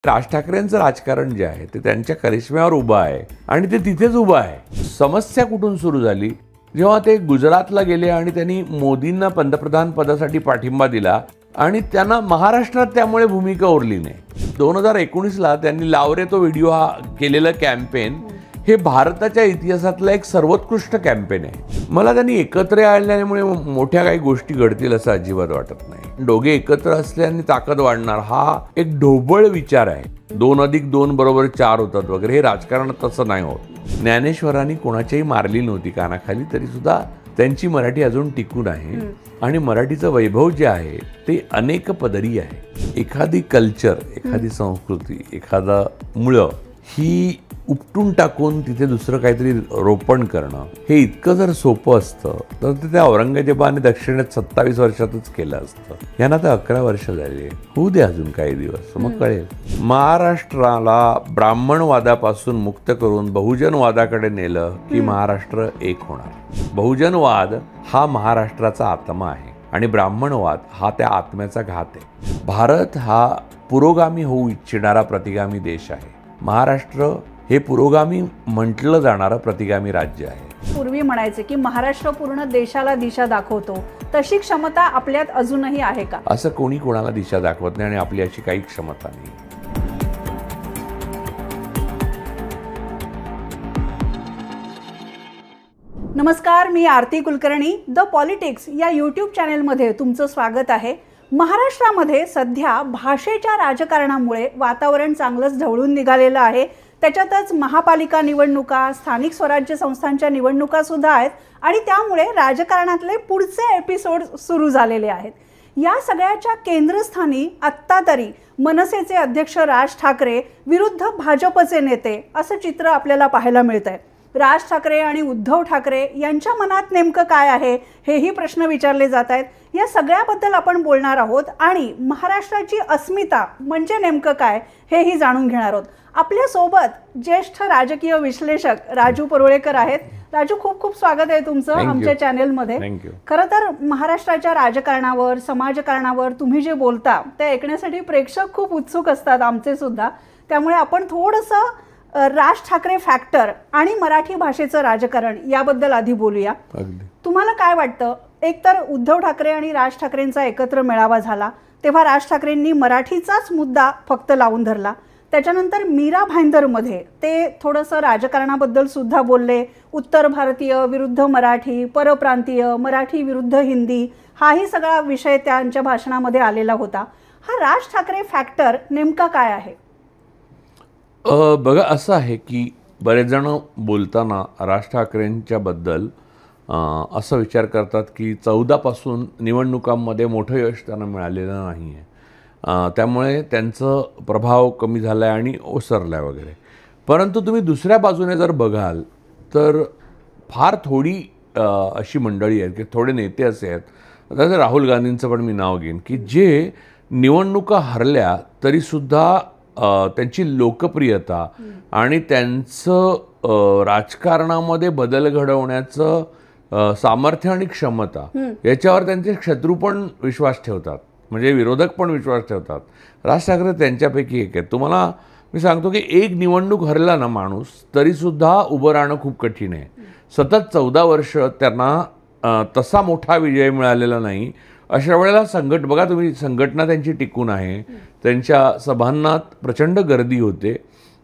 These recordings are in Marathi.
राज ठाकरेंचं राजकारण जे आहे ते त्यांच्या करिश्म्यावर उभं आहे आणि ते तिथेच उभं आहे. समस्या कुठून सुरू झाली? जेव्हा ते गुजरातला गेले आणि त्यांनी मोदींना पंतप्रधान पदासाठी पाठिंबा दिला आणि त्यांना महाराष्ट्रात त्यामुळे भूमिका उरली नाही. 2019ला त्यांनी लावरे तो व्हिडिओ हा केलेलं कॅम्पेन हे भारताच्या इतिहासातलं एक सर्वोत्कृष्ट कॅम्पेन आहे. मला त्यांनी एकत्र आल्यामुळे मोठ्या काही गोष्टी घडतील असं अजिबात वाटत नाही. दोघे एकत्र असल्याने ताकद वाढणार हा एक ढोबळ विचार आहे. 2+2 = 4 होतात वगैरे, हे राजकारणात तसं नाही होत. ज्ञानेश्वरांनी कोणाच्याही मारली नव्हती कानाखाली, तरी सुद्धा त्यांची मराठी अजून टिकून आहे आणि मराठीचं वैभव जे आहे ते अनेक पदरी आहे. एखादी कल्चर, एखादी संस्कृती, एखादा मुळं ही उपटून टाकून तिथे दुसरं काहीतरी रोपण करणं हे इतकं जर सोपं असतं तर ते त्या औरंगजेबाने दक्षिणेत 27 वर्षातच केलं असतं. यांना तर 11 वर्ष झाली. होऊ दे अजून काही दिवस, मग कळेल. महाराष्ट्राला ब्राह्मणवादापासून मुक्त करून बहुजनवादाकडे नेलं की महाराष्ट्र एक होणार. बहुजनवाद हा महाराष्ट्राचा आत्मा आहे आणि ब्राह्मणवाद हा त्या आत्म्याचा घात आहे. भारत हा पुरोगामी होऊ इच्छिणारा प्रतिगामी देश आहे. महाराष्ट्र हे पुरोगामी म्हटलं जाणारं प्रतिगामी राज्य आहे. पूर्वी म्हणायचे की महाराष्ट्र पूर्ण देशाला दिशा दाखवतो, तशी क्षमता आपल्यात अजूनही आहे का? असं कोणी कोणाला दिशा दाखवत नाही आणि आपली अशी काही क्षमता नाही. नमस्कार, मी आरती कुलकर्णी. द पॉलिटिक्स या यूट्यूब चॅनेलमध्ये तुमचं स्वागत आहे. महाराष्ट्रामध्ये सध्या भाषेच्या राजकारणामुळे वातावरण चांगलंच ढवळून निघालेलं आहे. त्याच्यातच महापालिका निवडणुका, स्थानिक स्वराज्य संस्थांच्या निवडणुका सुद्धा आहेत आणि त्यामुळे राजकारणातले पुढचे एपिसोड सुरू झालेले आहेत. या सगळ्याच्या केंद्रस्थानी आत्ता तरी मनसेचे अध्यक्ष राज ठाकरे विरुद्ध भाजपचे नेते असं चित्र आपल्याला पाहायला मिळतंय. राज ठाकरे आणि उद्धव ठाकरे यांच्या मनात नेमकं काय आहे हेही प्रश्न विचारले जात आहेत. या सगळ्याबद्दल आपण बोलणार आहोत आणि महाराष्ट्राची अस्मिता म्हणजे नेमकं काय हेही जाणून घेणार आहोत. आपल्यासोबत ज्येष्ठ राजकीय विश्लेषक राजू परुळेकर आहेत. राजू, खूप खूप स्वागत आहे तुमचं आमच्या चॅनेलमध्ये. खरं तर महाराष्ट्राच्या राजकारणावर, समाजकारणावर तुम्ही जे बोलता ते ऐकण्यासाठी प्रेक्षक खूप उत्सुक असतात, आमचे सुद्धा. त्यामुळे आपण थोडंसं राज ठाकरे फॅक्टर आणि मराठी भाषेचं राजकारण याबद्दल आधी बोलूया. तुम्हाला काय वाटतं? एकतर उद्धव ठाकरे आणि राज ठाकरेंचा एकत्र मेळावा झाला तेव्हा राज ठाकरेंनी मराठीचाच मुद्दा फक्त लावून धरला. त्याच्यानंतर मीरा भाईंदरमध्ये ते थोडंसं राजकारणाबद्दल सुद्धा बोलले. उत्तर भारतीय विरुद्ध मराठी, परप्रांतीय, मराठी विरुद्ध हिंदी, हाही सगळा विषय त्यांच्या भाषणामध्ये आलेला होता. हा राज ठाकरे फॅक्टर नेमका काय आहे? बघा, असं आहे की बरेच जण बोलताना राज ठाकरेंच्याबद्दल असं विचार करतात की 14पासून निवडणुकांमध्ये मोठं यश त्यांना मिळालेलं नाही आहे, त्यामुळे त्यांचं प्रभाव कमी झाला आहे आणि ओसरला आहे वगैरे. परंतु तुम्ही दुसऱ्या बाजूने जर बघाल तर फार थोडी अशी मंडळी आहेत की थोडे नेते असे आहेत, आता राहुल गांधींचं पण मी नाव घेईन, की जे निवडणुका हरल्या तरीसुद्धा त्यांची लोकप्रियता आणि त्यांचं राजकारणामध्ये बदल घडवण्याचं सामर्थ्य आणि क्षमता याच्यावर त्यांचे शत्रू पण विश्वास ठेवतात, म्हणजे विरोधक पण विश्वास ठेवतात. राज ठाकरे त्यांच्यापैकी एक आहे. तुम्हाला मी सांगतो की एक निवडणूक हरला ना माणूस तरीसुद्धा उभं राहणं खूप कठीण आहे. सतत 14 वर्ष त्यांना तसा मोठा विजय मिळालेला नाही. अशा वेळेला बघा तुम्ही, संघटना त्यांची टिकून आहे. त्यांच्या सभांना प्रचंड गर्दी होते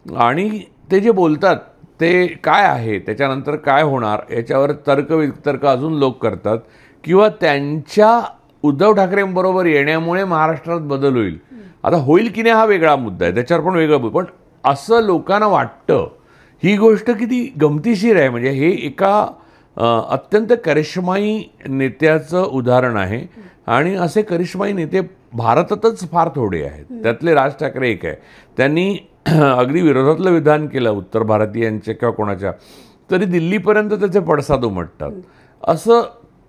आणि ते जे बोलतात ते काय आहे, त्याच्यानंतर काय होणार याच्यावर तर्कवितर्क अजून लोक करतात, किंवा त्यांच्या उद्धव ठाकरेंबरोबर येण्यामुळे महाराष्ट्रात बदल होईल. आता होईल की नाही हा वेगळा मुद्दा आहे, त्याच्यावर पण वेगळं, पण असं लोकांना वाटतं. ही गोष्ट किती गमतीशीर आहे. म्हणजे हे एका अत्यंत करिश्माई नेत्याचं उदाहरण आहे आणि असे करिश्माई नेते भारतातच फार थोडे आहेत. त्यातले राज ठाकरे एक आहे. त्यांनी अगदी विरोधातलं विधान केलं उत्तर भारतीयांच्या किंवा कोणाच्या, तरी दिल्लीपर्यंत त्याचे पडसाद उमटतात. असं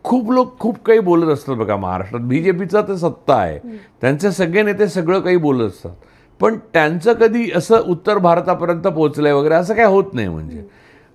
खूप लोक खूप काही बोलत असतात. बघा, महाराष्ट्रात BJPचा ते सत्ता आहे, त्यांचे सगळे नेते सगळं काही बोलत असतात, पण त्यांचं कधी असं उत्तर भारतापर्यंत पोहोचलंय वगैरे असं काय होत नाही. म्हणजे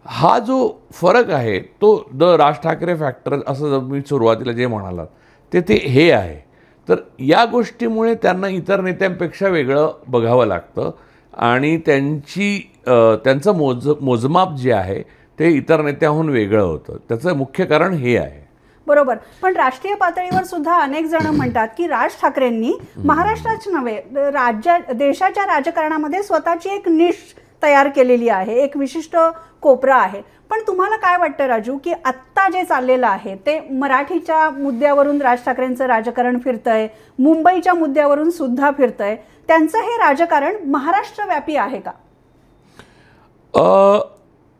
हा जो फरक आहे तो राज ठाकरे फॅक्टर असं मी सुरुवातीला जे म्हणालात ते हे आहे. तर या गोष्टीमुळे त्यांना इतर नेत्यांपेक्षा वेगळं बघावं लागतं आणि त्यांचं मोजमाप जे आहे ते इतर नेत्याहून वेगळं होतं. त्याचं मुख्य कारण हे आहे. बरोबर. पण राष्ट्रीय पातळीवर सुद्धा अनेक जण म्हणतात की राज ठाकरेंनी महाराष्ट्राच नव्हे देशाच्या राजकारणामध्ये स्वतःची एक निश तयार केलेली आहे, एक विशिष्ट कोपरा आहे. पण तुम्हाला काय वाटतं राजू, की आत्ता जे चाललेलं आहे ते मराठीच्या मुद्द्यावरून राज ठाकरेंचं राजकारण फिरतंय, मुंबईच्या मुद्द्यावरून सुद्धा फिरतंय, त्यांचं हे राजकारण महाराष्ट्रव्यापी आहे का?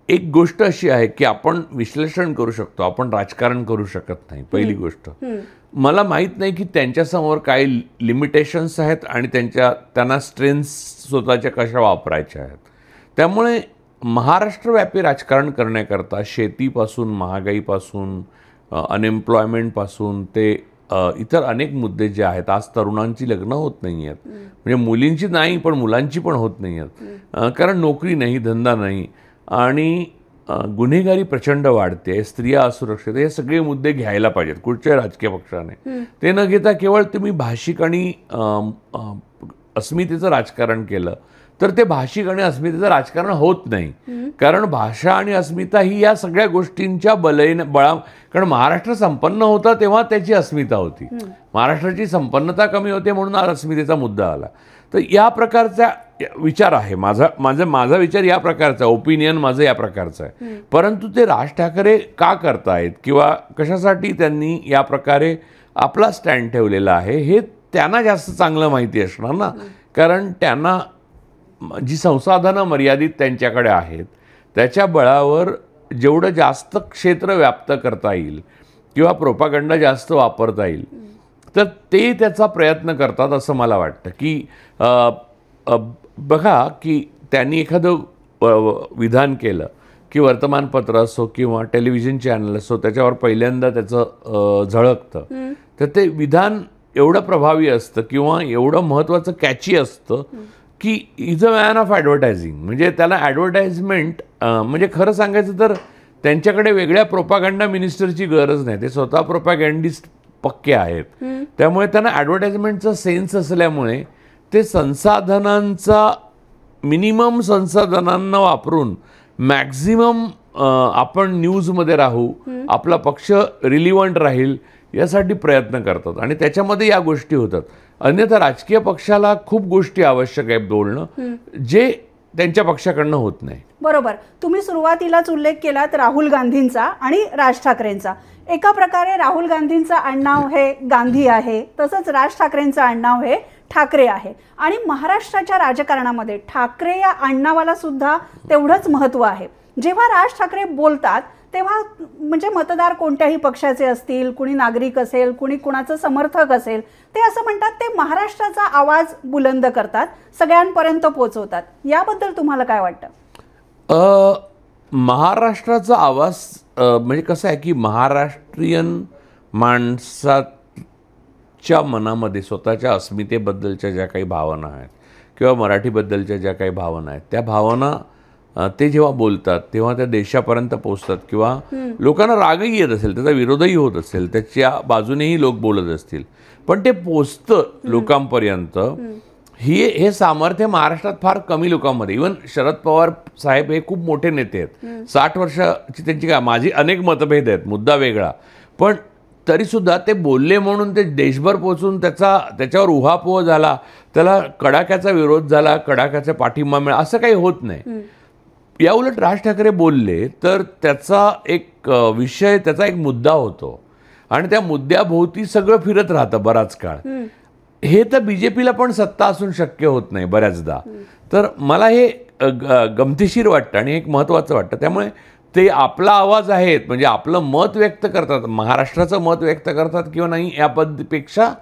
एक गोष्ट अशी आहे की आपण विश्लेषण करू शकतो, आपण राजकारण करू शकत नाही. पहिली गोष्ट, मला माहीत नाही की त्यांच्यासमोर काय लिमिटेशन्स आहेत आणि त्यांना स्ट्रेंथ्स स्वतःच्या कशा वापरायच्या आहेत. त्यामुळे महाराष्ट्रव्यापी राजकारण करण्याकरता शेतीपासून, महागाईपासून, अनएम्प्लॉयमेंटपासून ते इतर अनेक मुद्दे जे आहेत, आज तरुणांची लग्न होत नाही आहेत, म्हणजे मुलींची नाही पण मुलांची पण होत नाही आहेत, कारण नोकरी नाही, धंदा नाही आणि गुन्हेगारी प्रचंड वाढते, स्त्रिया असुरक्षित, हे सगळे मुद्दे घ्यायला पाहिजेत कुठच्याही राजकीय पक्षाने. ते न घेता केवळ तुम्ही भाषिक आणि अस्मितेचं राजकारण केलं तर ते भाषिक आणि अस्मितेचं राजकारण होत नाही. कारण भाषा आणि अस्मिता ही या सगळ्या गोष्टींच्या कारण महाराष्ट्र संपन्न होता तेव्हा त्याची अस्मिता होती, महाराष्ट्राची संपन्नता कमी होते म्हणून आज अस्मितेचा मुद्दा आला. तर या प्रकारचा विचार आहे माझा विचार या प्रकारचा, ओपिनियन माझं या प्रकारचं आहे. परंतु ते राज ठाकरे का करतायत किंवा कशासाठी त्यांनी या प्रकारे आपला स्टँड ठेवलेला आहे हे त्यांना जास्त चांगलं माहिती असणार ना. कारण त्यांना जी संसाधनं मर्यादित त्यांच्याकडे आहेत त्याच्या बळावर जेवढं जास्त क्षेत्र व्याप्त करता येईल किंवा प्रोपागंडा जास्त वापरता येईल तर ते त्याचा प्रयत्न करतात असं मला वाटतं. की बघा की त्यांनी एखादं विधान केलं की वर्तमानपत्र असो किंवा टेलिव्हिजन चॅनल असो त्याच्यावर पहिल्यांदा त्याचं झळकतं, तर ते विधान एवढं प्रभावी असतं किंवा एवढं महत्त्वाचं कॅची असतं की is a man of advertising. म्हणजे त्याला ॲडव्हर्टाइजमेंट म्हणजे खरं सांगायचं तर त्यांच्याकडे वेगळ्या प्रोपागंडा मिनिस्टरची गरज नाही, ते स्वतः प्रोपॅगंडिस्ट पक्के आहेत. त्यामुळे त्यांना ॲडव्हर्टाइजमेंटचा सेन्स असल्यामुळे ते मिनिमम संसाधनांना वापरून मॅक्झिमम आपण न्यूजमध्ये राहू, आपला पक्ष रिलिव्हंट राहील यासाठी प्रयत्न करतात आणि त्याच्यामध्ये या गोष्टी होतात. अन्यथा राजकीय पक्षाला खूप गोष्टी आवश्यक आहेत बोलणं, जे त्यांच्या पक्षाकडनं होत नाही. बरोबर. तुम्ही सुरुवातीलाच उल्लेख केलात राहुल गांधींचा आणि राज ठाकरेंचा. एका प्रकारे राहुल गांधींचं आडनाव हे गांधी आहे, तसंच राज ठाकरेंचं आडनाव हे ठाकरे आहे आणि महाराष्ट्राच्या राजकारणामध्ये ठाकरे या आडनावाला सुद्धा तेवढंच महत्त्व आहे. जेव्हा राज ठाकरे बोलतात तेव्हा म्हणजे मतदार कोणत्याही पक्षाचे असतील, कुणी नागरिक असेल, कुणी कुणाचं समर्थक असेल, ते असं म्हणतात ते महाराष्ट्राचा आवाज बुलंद करतात, सगळ्यांपर्यंत पोहोचवतात. याबद्दल तुम्हाला काय वाटतं? महाराष्ट्राचा आवाज म्हणजे कसं आहे की महाराष्ट्रीयन माणसाच्या मनामध्ये स्वतःच्या अस्मितेबद्दलच्या ज्या काही भावना आहेत किंवा मराठीबद्दलच्या ज्या काही भावना आहेत त्या भावना ते जेव्हा बोलतात तेव्हा त्या देशापर्यंत पोचतात किंवा लोकांना रागही येत असेल, त्याचा विरोधही होत असेल, त्याच्या बाजूनेही लोक बोलत असतील, पण ते पोचतं लोकांपर्यंत. हे सामर्थ्य महाराष्ट्रात फार कमी लोकांमध्ये. इव्हन शरद पवार साहेब हे खूप मोठे नेते आहेत, 60 वर्षाची त्यांची काय, माझी अनेक मतभेद आहेत, मुद्दा वेगळा, पण तरीसुद्धा ते बोलले म्हणून ते देशभर पोचून त्याच्यावर उहापोह झाला, त्याला कडाक्याचा विरोध झाला, कडाक्याचा पाठिंबा मिळाला, असं काही होत नाही. या उलट राज ठाकरे बोलले तर त्याचा एक विषय, त्याचा एक मुद्दा होतो आणि त्या मुद्द्याभोवती सगळं फिरत राहतं बराच काळ. हे तर बीजेपीला पण सत्ता असून शक्य होत नाही बऱ्याचदा. तर मला हे गमतीशीर वाटतं आणि एक महत्त्वाचं वाटतं. त्यामुळे ते आपला आवाज आहेत, म्हणजे आपलं मत व्यक्त करतात, महाराष्ट्राचं मत व्यक्त करतात किंवा नाही यापेक्षा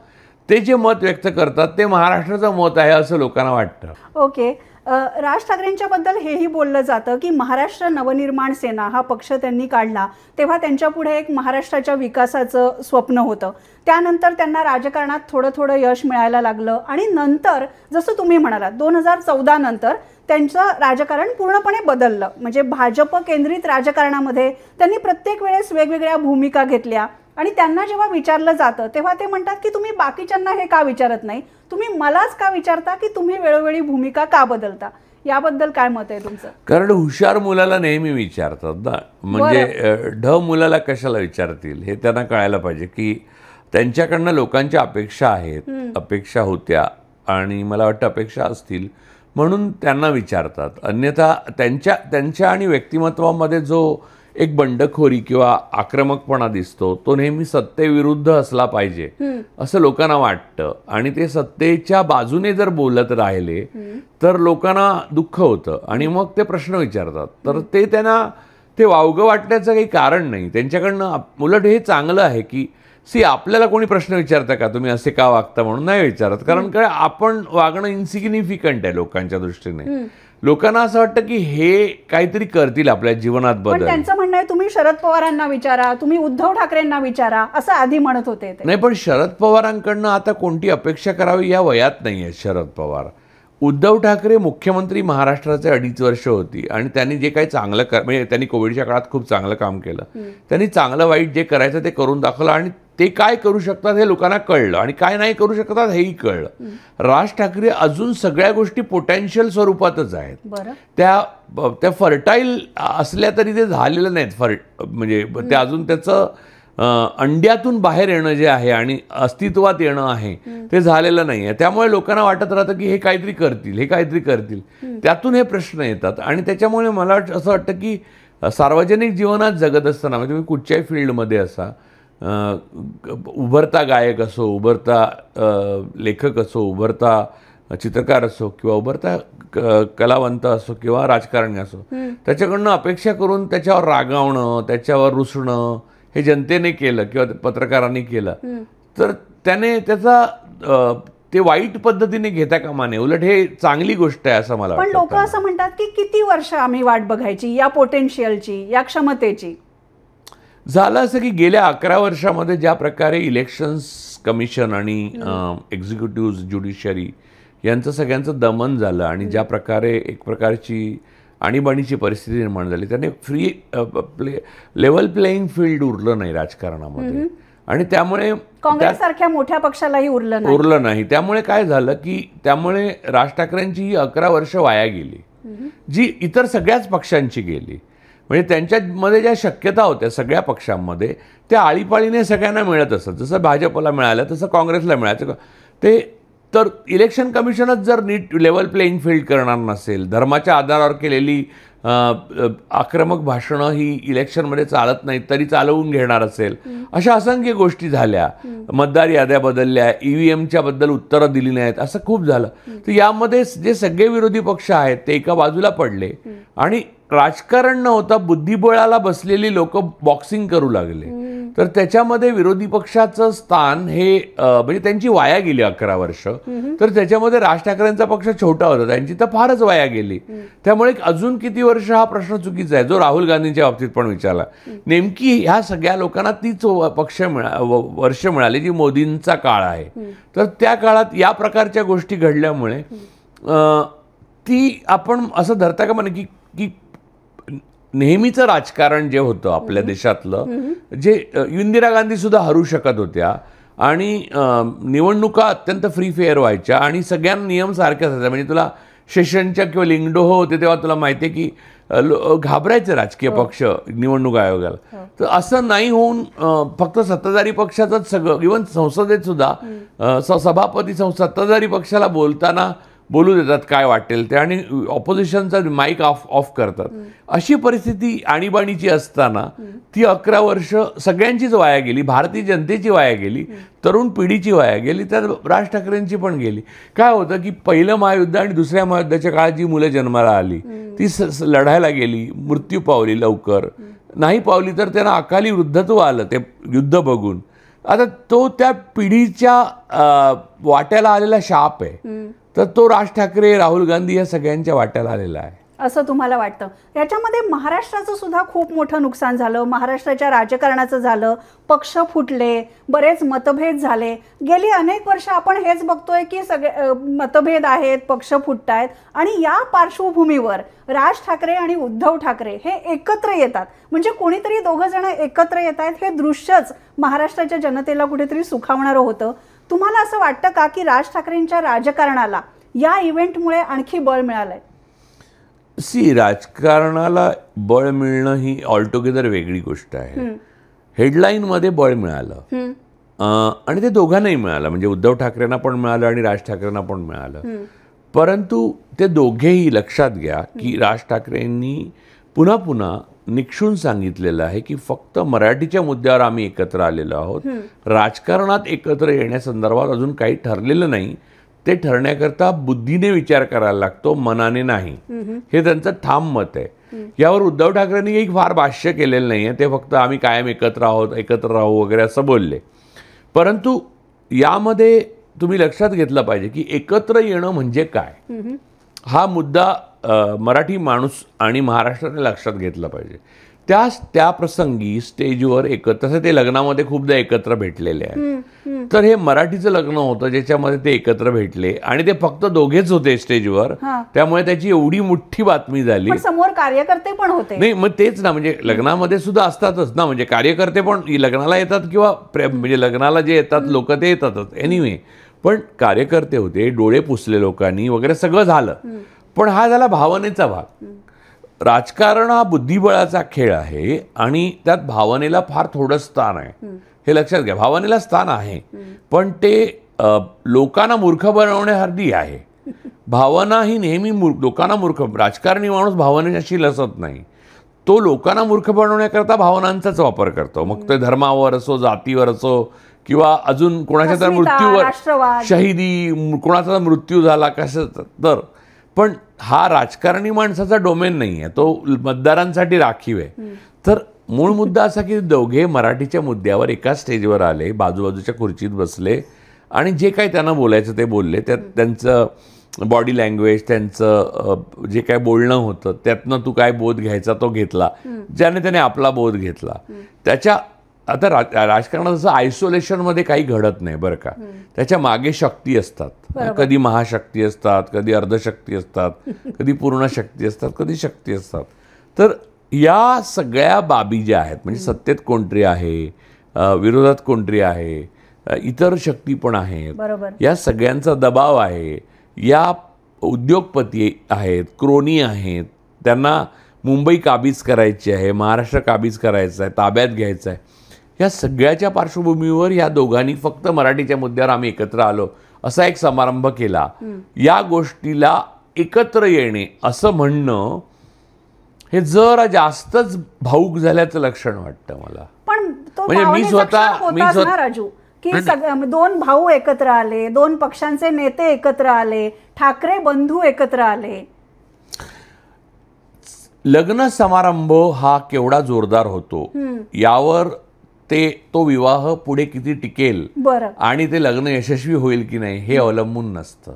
ते जे मत व्यक्त करतात ते महाराष्ट्राचं मत आहे असं लोकांना वाटतं. ओके. राज ठाकरेंच्याबद्दल हेही बोललं जातं की महाराष्ट्र नवनिर्माण सेना हा पक्ष त्यांनी काढला तेव्हा त्यांच्यापुढे एक महाराष्ट्राच्या विकासाचं स्वप्न होतं. त्यानंतर त्यांना राजकारणात थोडं थोडं यश मिळायला लागलं आणि नंतर जसं तुम्ही म्हणालात 2014 नंतर त्यांचं राजकारण पूर्णपणे बदललं. म्हणजे भाजप केंद्रित राजकारणामध्ये त्यांनी प्रत्येक वेळेस वेगवेगळ्या भूमिका घेतल्या आणि त्यांना जेव्हा विचारलं जातं तेव्हा ते म्हणतात की तुम्ही बाकीच्यांना हे का विचारत नाही, तुम्ही मलाच का विचारता की तुम्ही वेळोवेळी भूमिका का बदलता. याबद्दल काय मत आहे तुमचं? कारण हुशार मुलाला नेहमी विचारतात ना, म्हणजे ढ मुलाला कशाला विचारतील हे त्यांना कळायला पाहिजे की त्यांच्याकडनं लोकांच्या अपेक्षा आहेत, अपेक्षा होत्या आणि मला वाटतं अपेक्षा असतील म्हणून त्यांना विचारतात. अन्यथा त्यांच्या आणि व्यक्तिमत्वामध्ये जो एक बंडखोरी किंवा आक्रमकपणा दिसतो तो नेहमी सत्तेविरुद्ध असला पाहिजे असं लोकांना वाटतं आणि ते सत्तेच्या बाजूने जर बोलत राहिले तर लोकांना दुःख होतं आणि मग ते प्रश्न विचारतात. तर त्यांना ते वावगं वाटण्याचं काही कारण नाही. त्यांच्याकडनं उलट हे चांगलं आहे की आपल्याला कोणी प्रश्न विचारता का तुम्ही असे का वागता म्हणून नाही विचारत, कारण काय आपण वागणं इन्सिग्निफिकंट आहे लोकांच्या दृष्टीने. लोकांना असं वाटतं की हे काहीतरी करतील आपल्या जीवनात बदल. त्यांचं म्हणणं आहे तुम्ही शरद पवारांना विचारा, तुम्ही उद्धव ठाकरेंना विचारा असं आधी म्हणत होते. नाही, पण शरद पवारांकडनं आता कोणती अपेक्षा करावी या वयात नाही आहे शरद पवार. उद्धव ठाकरे मुख्यमंत्री महाराष्ट्राचे 2.5 वर्ष होती आणि त्यांनी जे काही चांगलं म्हणजे त्यांनी कोविडच्या काळात खूप चांगलं काम केलं. त्यांनी चांगलं वाईट जे करायचं ते करून दाखवलं आणि ते काय करू शकतात हे लोकांना कळलं आणि काय नाही करू शकतात हेही कळलं. राज ठाकरे अजून सगळ्या गोष्टी पोटेन्शियल स्वरूपातच आहेत. त्या फर्टाईल असल्या तरी ते झालेलं नाहीत. म्हणजे ते अजून त्याचं अंड्यातून बाहेर येणं जे आहे आणि अस्तित्वात येणं आहे ते झालेलं नाही आहे. त्यामुळे लोकांना वाटत राहतं की हे काहीतरी करतील. त्यातून हे प्रश्न येतात आणि त्याच्यामुळे मला असं वाटतं की सार्वजनिक जीवनात जगत असताना म्हणजे तुम्ही कुठच्याही फील्डमध्ये असा, उभरता गायक असो, उभरता लेखक असो, उभरता चित्रकार असो किंवा उभरता कलावंत असो किंवा राजकारणी असो, त्याच्याकडनं अपेक्षा करून त्याच्यावर रागावणं, त्याच्यावर रुसणं हे जनतेने केलं किंवा पत्रकारांनी केलं तर त्याने त्याचा ते वाईट पद्धतीने घेता कामा नये. उलट हे चांगली गोष्ट आहे असं मला वाटतं. पण लोक असं म्हणतात की किती वर्ष आम्ही वाट बघायची या पोटेन्शियलची, या क्षमतेची. झालं असं की गेल्या 11 वर्षामध्ये ज्या प्रकारे इलेक्शन्स कमिशन आणि एक्झिक्युटिव्ह ज्युडिशरी यांचं सगळ्यांचं दमन झालं आणि ज्या प्रकारे एक प्रकारची आणीबाणीची परिस्थिती निर्माण झाली त्याने लेवल प्लेईंग फील्ड उरलं नाही राजकारणामध्ये आणि त्यामुळे काँग्रेससारख्या मोठ्या पक्षालाही उरलं नाही. त्यामुळे काय झालं की त्यामुळे राज ठाकरेंची ही 11 वर्ष वाया गेली जी इतर सगळ्याच पक्षांची गेली. म्हणजे त्यांच्यामध्ये ज्या शक्यता होत्या सगळ्या पक्षांमध्ये त्या आळीपाळीने सगळ्यांना मिळत असत. जसं भाजपला मिळालं तसं काँग्रेसला मिळायचं. ते तर इलेक्शन कमिशनच जर नीट लेवल प्लेईंग फील्ड करणार नसेल, धर्माच्या आधारावर केलेली आक्रमक भाषणं ही इलेक्शनमध्ये चालत नाहीत तरी चालवून घेणार असेल, अशा असंख्य गोष्टी झाल्या. मतदार याद्या बदलल्या, EVMच्या बद्दल उत्तरं दिली नाहीत, असं खूप झालं. तर यामध्ये जे सगळे विरोधी पक्ष आहेत ते एका बाजूला पडले आणि राजकारण न होता बुद्धिबळाला बसलेली लोक बॉक्सिंग करू लागले. तर त्याच्यामध्ये विरोधी पक्षाचं स्थान हे म्हणजे त्यांची वाया गेली 11 वर्ष. तर त्याच्यामध्ये राज ठाकरेंचा पक्ष छोटा होता, त्यांची तर फारच वाया गेली. त्यामुळे अजून किती वर्ष हा प्रश्न चुकीचा आहे जो राहुल गांधींच्या बाबतीत पण विचारला. नेमकी ह्या सगळ्या लोकांना तीच वर्ष मिळाली जी मोदींचा काळ आहे. तर त्या काळात या प्रकारच्या गोष्टी घडल्यामुळे ती आपण असं धरता का म्हणे की नेहमीचं राजकारण जे होतं आपल्या देशातलं, जे इंदिरा गांधी सुद्धा हरू शकत होत्या आणि निवडणुका अत्यंत फ्री फेअर व्हायच्या आणि सगळ्यांना नियम सारखे असायचे. म्हणजे तुला सेशनच्या किंवा लिंगडोह होते तेव्हा तुला माहिती आहे की घाबरायचे राजकीय पक्ष निवडणूक आयोगाला. तर असं नाही होऊन फक्त सत्ताधारी पक्षाचंच सगळं, इव्हन संसदेत सुद्धा सभापती सत्ताधारी पक्षाला बोलताना बोलू देतात काय वाटेल ते आणि ऑपोजिशनचा माईक ऑफ करतात. अशी परिस्थिती आणीबाणीची असताना ती 11 वर्ष सगळ्यांचीच वाया गेली. भारतीय जनतेची वाया गेली, तरुण पिढीची वाया गेली, त्यात राज ठाकरेंची पण गेली. काय होतं की पहिलं महायुद्ध आणि दुसऱ्या महायुद्धाच्या काळात जी मुलं जन्माला आली ती लढायला गेली, मृत्यू पावली, लवकर नाही पावली तर त्यांना अकाली वृद्धत्व आलं ते युद्ध बघून. आता तो त्या पिढीच्या वाट्याला आलेला शाप आहे. तर तो राज ठाकरे, राहुल गांधी या सगळ्यांच्या वाट्याला आलेला आहे. असं तुम्हाला वाटतं? याच्यामध्ये महाराष्ट्राचं सुद्धा खूप मोठं नुकसान झालं, महाराष्ट्राच्या राजकारणाचं झालं, पक्ष फुटले, बरेच मतभेद झाले. गेली अनेक वर्ष आपण हेच बघतोय की सगळे मतभेद आहेत, पक्ष फुटत आहेत आणि या पार्श्वभूमीवर राज ठाकरे आणि उद्धव ठाकरे हे एकत्र येतात, म्हणजे कोणीतरी दोघं जण एकत्र येत आहेत, हे दृश्यच महाराष्ट्राच्या जनतेला कुठेतरी सुखावणारं होतं. तुम्हाला असं वाटतं का की राज ठाकरेंच्या राजकारणाला या इव्हेंटमुळे आणखी बळ मिळालंय? राजकारणाला बळ मिळणं ही ऑलटुगेदर वेगळी गोष्ट आहे. हेडलाईनमध्ये बळ मिळालं आणि ते दोघांनाही मिळालं, म्हणजे उद्धव ठाकरेंना पण मिळालं आणि राज ठाकरेंना पण मिळालं. परंतु ते दोघेही लक्षात घ्या की राज ठाकरेंनी पुन्हा पुन्हा निक्षून सांगितलेलं आहे की फक्त मराठीच्या मुद्द्यावर आम्ही एकत्र आलेलो आहोत, राजकारणात एकत्र येण्यासंदर्भात अजून काही ठरलेलं नाही. ते ठरण्याकरता बुद्धीने विचार करायला लागतो, मनाने नाही, हे त्यांचं ठाम मत आहे. यावर उद्धव ठाकरेंनी एक फार भाष्य केलेलं नाही आहे, ते फक्त आम्ही कायम एकत्र आहोत, एकत्र राहू वगैरे असं बोलले. परंतु यामध्ये तुम्ही लक्षात घेतलं पाहिजे की एकत्र येणं म्हणजे काय, हा मुद्दा मराठी माणूस आणि महाराष्ट्राने लक्षात घेतला पाहिजे. त्या प्रसंगी स्टेजवर एकत्र, तसं ते लग्नामध्ये खूपदा एकत्र भेटलेले आहे. तर हे मराठीचं लग्न होतं ज्याच्यामध्ये ते एकत्र भेटले आणि ते फक्त दोघेच होते स्टेजवर, त्यामुळे त्याची एवढी मोठी बातमी झाली. समोर कार्यकर्ते पण होते. नाही, मग तेच ना, म्हणजे लग्नामध्ये सुद्धा असतातच ना, म्हणजे कार्यकर्ते पण लग्नाला येतात किंवा म्हणजे लग्नाला जे येतात लोक ते येतातच एनिवे, पण कार्यकर्ते होते, डोळे पुसले लोकांनी वगैरे सगळं झालं. पण हा झाला भावनेचा भाग. राजकारण हा बुद्धिबळाचा खेळ आहे आणि त्यात भावनेला फार थोडं स्थान आहे, हे लक्षात घ्या. भावनेला स्थान आहे पण ते लोकांना मूर्ख बनवण्यासाठी आहे. भावना ही नेहमी लोकांना मूर्ख, राजकारणी माणूस भावनेशी लसत नाही, तो लोकांना मूर्ख बनवण्याकरता भावनांचाच वापर करतो. मग ते धर्मावर असो, जातीवर असो किंवा अजून कोणाच्या तर मृत्यूवर, शहीदी, कोणाचा मृत्यू झाला कसं तर. पण हा राजकारणी माणसाचा डोमेन नाही आहे, तो मतदारांसाठी राखीव आहे. तर मूळ मुद्दा असा की दोघे मराठीच्या मुद्द्यावर एका स्टेजवर आले, बाजूबाजूच्या खुर्चीत बसले आणि जे काही त्यांना बोलायचं ते बोलले. त्यात त्यांचं बॉडी लँग्वेज, त्यांचं जे काय बोलणं होतं त्यातनं तू काय बोध घ्यायचा तो घेतला, ज्याने त्याने आपला बोध घेतला. त्याच्या आता राजकारणात असं आयसोलेशनमध्ये काही घडत नाही बरं का, त्याच्या मागे शक्ती असतात. कधी महाशक्ती असतात, कधी अर्धशक्ती असतात, कधी पूर्ण शक्ती असतात, कधी शक्ती असतात. तर या सगळ्या बाबी ज्या आहेत, म्हणजे सत्तेत कोणतरी आहे, विरोधात कोणतरी आहे, इतर शक्ती पण आहेत, या सगळ्यांचा दबाव आहे. या उद्योगपती आहेत, क्रोनी आहेत, त्यांना मुंबई काबीज करायची आहे, महाराष्ट्र काबीज करायचं आहे, ताब्यात घ्यायचं आहे. या सगळ्याच्या पार्श्वभूमीवर या दोघांनी फक्त मराठीच्या मुद्द्यावर आम्ही एकत्र आलो असा एक समारंभ केला. या गोष्टीला एकत्र येणे असं म्हणणं हे जरा जास्तच भाऊक झाल्याचं लक्षण वाटतं मला. पण म्हणजे मी स्वतः राजू की दोन भाऊ एकत्र आले, दोन पक्षांचे नेते एकत्र आले, ठाकरे बंधू एकत्र आले. लग्न समारंभ हा केवढा जोरदार होतो यावर तो विवाह पुढे किती टिकेल आणि ते लग्न यशस्वी होईल की नाही हे अवलंबून नसतं.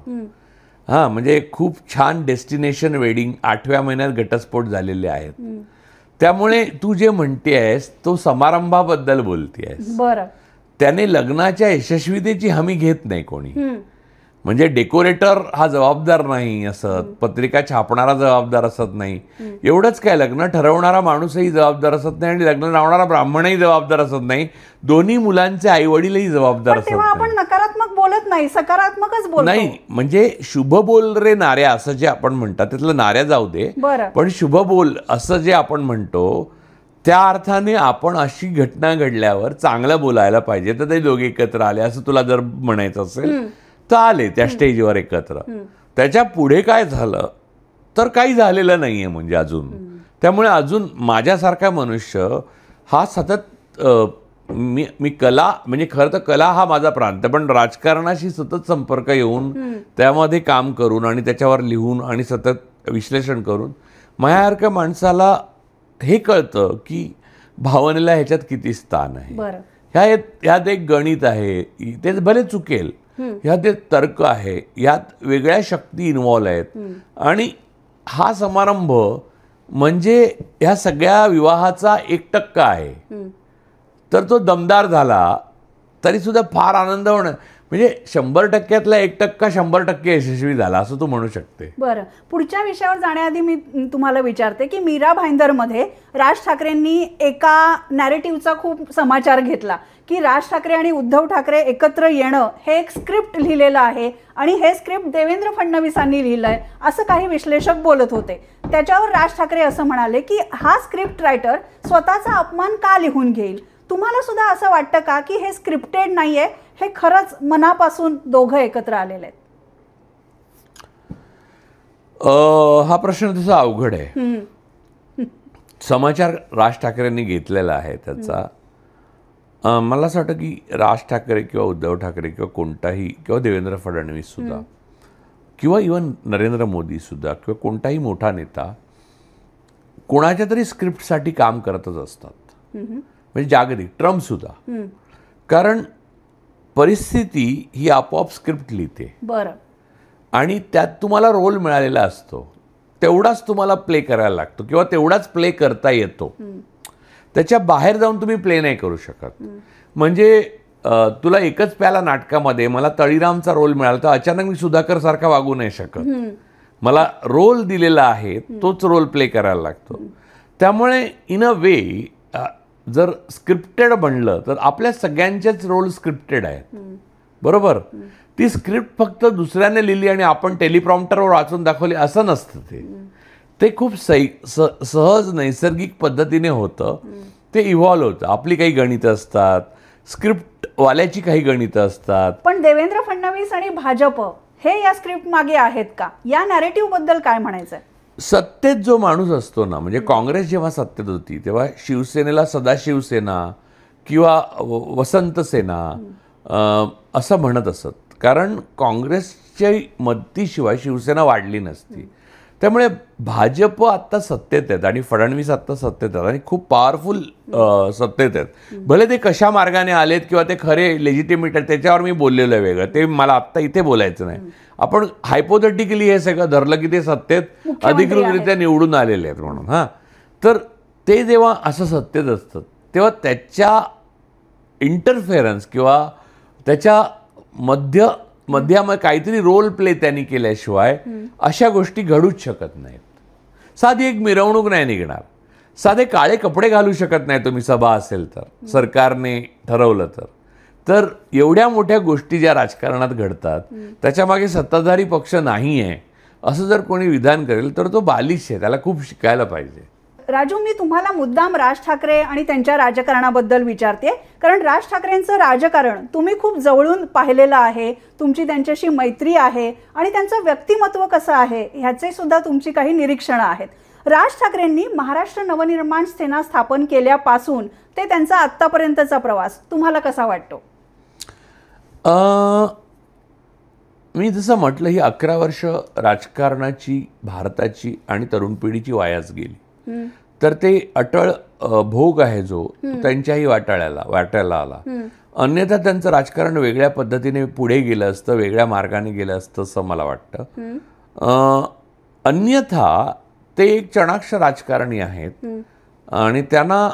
हां, म्हणजे खूप छान डेस्टिनेशन वेडिंग 8व्या महिन्यात घटस्फोट झालेले आहेत. त्यामुळे तू जे म्हणतेस तो समारंभाबद्दल बोलतेस, त्याने लग्नाच्या यशस्वीतेची हमी घेत नाही कोणी. म्हणजे डेकोरेटर हा जबाबदार नाही असत, पत्रिका छापणारा जबाबदार असत नाही, एवढंच काय, लग्न ठरवणारा माणूसही जबाबदार असत नाही आणि लग्न लावणारा ब्राह्मणही जबाबदार असत नाही, दोन्ही मुलांचे आई वडीलही जबाबदार असत नाही. आपण नकारात्मक बोलत नाही, सकारात्मकच बोलतो. नाही, म्हणजे शुभ बोल रे नाऱ्या असं जे आपण म्हणतात, त्यातलं नाऱ्या जाऊ दे, पण शुभ बोल असं जे आपण म्हणतो त्या अर्थाने आपण अशी घटना घडल्यावर चांगलं बोलायला पाहिजे. तर ते दोघे एकत्र आले असं तुला जर म्हणायचं असेल तर आले त्या स्टेजवर एकत्र. त्याच्या पुढे काय झालं तर काही झालेलं नाहीये म्हणजे अजून. त्यामुळे अजून माझ्यासारखा मनुष्य हा सतत मी कला, म्हणजे खरं तर कला हा माझा प्रांत, पण राजकारणाशी सतत संपर्क येऊन त्यामध्ये काम करून आणि त्याच्यावर लिहून आणि सतत विश्लेषण करून माझ्यासारख्या माणसाला हे कळतं की भावनेला ह्याच्यात किती स्थान आहे. ह्यात एक गणित आहे, ते भले चुकेल, ह्यात एक तर्क आहे, ह्यात वेगळ्या शक्ती इन्व्हॉल्व आहेत आणि हा समारंभ म्हणजे ह्या सगळ्या विवाहाचा 1% आहे. तर तो दमदार झाला तरी सुद्धा फार आनंद होणं म्हणजे 100%तला 1% 100% यशस्वी झाला असं तू म्हणू शकते. बरं, पुढच्या विषयावर जाण्याआधी मी तुम्हाला विचारते की मीरा भाईंदरमध्ये राज ठाकरेंनी एका नॅरेटिव्हचा खूप समाचार घेतला की राज ठाकरे आणि उद्धव ठाकरे एकत्र येणं हे एक स्क्रिप्ट लिहिलेलं आहे आणि हे स्क्रिप्ट देवेंद्र फडणवीसांनी लिहिलंय असं काही विश्लेषक बोलत होते. त्याच्यावर राज ठाकरे असं म्हणाले की हा स्क्रिप्ट रायटर स्वतःचा अपमान का लिहून घेईल. तुम्हाला सुद्धा असं वाटतं का की हे स्क्रिप्टेड नाहीये, हे खरंच मनापासून दोघं एकत्र आलेले आहेत. हा प्रश्न तसा अवघड आहे. समाचार राज ठाकरेंनी घेतलेला आहे त्याचा मला असं वाटतं की राज ठाकरे किंवा उद्धव ठाकरे किंवा कोणताही किंवा देवेंद्र फडणवीस सुद्धा किंवा इवन नरेंद्र मोदी सुद्धा किंवा कोणताही मोठा नेता कोणाच्या तरी स्क्रिप्टसाठी काम करतच असतात. म्हणजे जागतिक ट्रम्प सुद्धा. कारण परिस्थिती ही आपोआप स्क्रिप्ट लिहिते. बरं. आणि त्यात तुम्हाला रोल मिळालेला असतो, तेवढाच तुम्हाला प्ले करायला लागतो किंवा तेवढाच प्ले करता येतो. त्याच्या बाहेर जाऊन तुम्ही प्ले नाही करू शकत. म्हणजे तुला एकच प्याला नाटकामध्ये मला तळीरामचा रोल मिळाला तर अचानक मी सुधाकर सारखा वागू नाही शकत. मला रोल दिलेला आहे तोच रोल प्ले करायला लागतो. त्यामुळे इन अ वे जर स्क्रिप्टेड बनलं तर आपल्या सगळ्यांचेच रोल स्क्रिप्टेड आहेत. बरोबर. ती स्क्रिप्ट फक्त दुसऱ्याने लिहिली आणि आपण टेलिप्रॉम्प्टरवर वाचून दाखवली असं नसतं. ते खूप सहज नैसर्गिक पद्धतीने होतं. ते इव्हॉल्व होतं. आपली काही गणितं असतात, स्क्रिप्टवाल्याची काही गणितं असतात. पण देवेंद्र फडणवीस आणि भाजप हे या स्क्रिप्ट मागे आहेत का, या नॅरेटिव्ह बद्दल काय म्हणायचं? सत्तेत जो माणूस असतो ना, म्हणजे काँग्रेस जेव्हा सत्तेत होती तेव्हा शिवसेनेला सदाशिवसेना किंवा वसंत सेना असं म्हणत असत. कारण काँग्रेसच्या मदतीशिवाय शिवसेना वाढली नसती. त्यामुळे भाजप आत्ता सत्तेत आहेत आणि फडणवीस आत्ता सत्तेत आहेत आणि खूप पॉवरफुल सत्तेत आहेत. भले ते कशा मार्गाने आलेत किंवा ते खरे लेजिटिमेट आहेत त्याच्यावर मी बोललेलं आहे वेगळं, ते मला आत्ता इथे बोलायचं नाही. आपण हायपोथेटिकली हे सगळं धरलं की ते सत्तेत अधिकृतरित्या निवडून आलेले आहेत म्हणून. तर ते जेव्हा असं सत्तेत असतं तेव्हा त्याच्या इंटरफेरन्स किंवा त्याच्या मध्यामध्ये काहीतरी रोल प्ले त्यांनी केल्याशिवाय अशा गोष्टी घडूच शकत नाहीत. साधी एक मिरवणूक नाही निघणार, साधे काळे कपडे घालू शकत नाही तुम्ही सभा असेल तर, सरकारने ठरवलं तर एवढ्या मोठ्या गोष्टी ज्या राजकारणात घडतात त्याच्यामागे सत्ताधारी पक्ष नाही आहे असं जर कोणी विधान करेल तर तो बालिश आहे, त्याला खूप शिकायला पाहिजे. राजू, मी तुम्हाला मुद्दाम राज ठाकरे आणि त्यांच्या राजकारणाबद्दल विचारते कारण राज ठाकरेंचं राजकारण तुम्ही खूप जवळून पाहिलेलं आहे, तुमची त्यांच्याशी मैत्री आहे आणि त्यांचं व्यक्तिमत्व कसं आहे ह्याचे सुद्धा तुमची काही निरीक्षणं आहेत. राज ठाकरेंनी महाराष्ट्र नवनिर्माण सेना स्थापन केल्यापासून ते त्यांचा आत्तापर्यंतचा प्रवास तुम्हाला कसा वाटतो? मी जसं म्हटलं ही 11 वर्ष राजकारणाची भारताची आणि तरुण पिढीची वायाच गेली. तर ते अटळ भोग आहे जो त्यांच्याही वाट्याला आला. अन्यथा त्यांचं राजकारण वेगळ्या पद्धतीने पुढे गेलं असतं, वेगळ्या मार्गाने गेलं असतं असं मला वाटतं. अन्यथा ते एक चाणाक्ष राजकारणी आहेत आणि त्यांना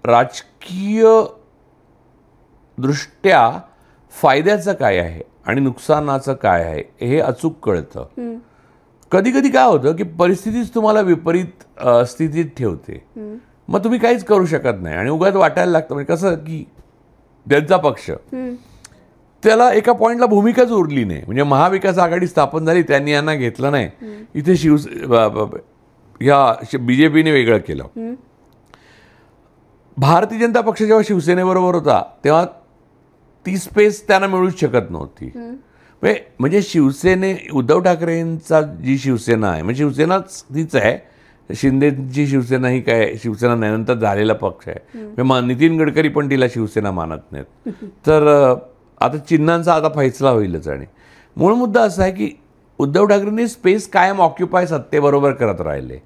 राजकीय दृष्ट्या फायद्याचं काय आहे आणि नुकसानाचं काय आहे हे अचूक कळतं. कधी कधी काय होतं की परिस्थितीच तुम्हाला विपरीत स्थितीत ठेवते, मग तुम्ही काहीच करू शकत नाही आणि उगाच वाटायला लागतं. म्हणजे कसं की त्यांचा पक्ष त्याला एका पॉईंटला भूमिकाच उरली नाही. म्हणजे महाविकास आघाडी स्थापन झाली, त्यांनी यांना घेतलं नाही, इथे ह्या BJPने वेगळं केलं. भारतीय जनता पक्ष जेव्हा शिवसेनेबरोबर होता तेव्हा ती स्पेस त्यांना मिळूच शकत नव्हती. म्हणजे उद्धव ठाकरेंचा जी शिवसेना आहे म्हणजे शिवसेनाच तीच आहे, शिंदेची शिवसेना ही काय शिवसेना नाही, नंतर झालेला पक्ष आहे. नितीन गडकरी पण तिला शिवसेना मानत नाहीत. तर आता चिन्हांचा आता फैसला होईलच. आणि मूळ मुद्दा असा आहे की उद्धव ठाकरेंनी स्पेस कायम ऑक्युपाय सत्तेबरोबर करत राहिले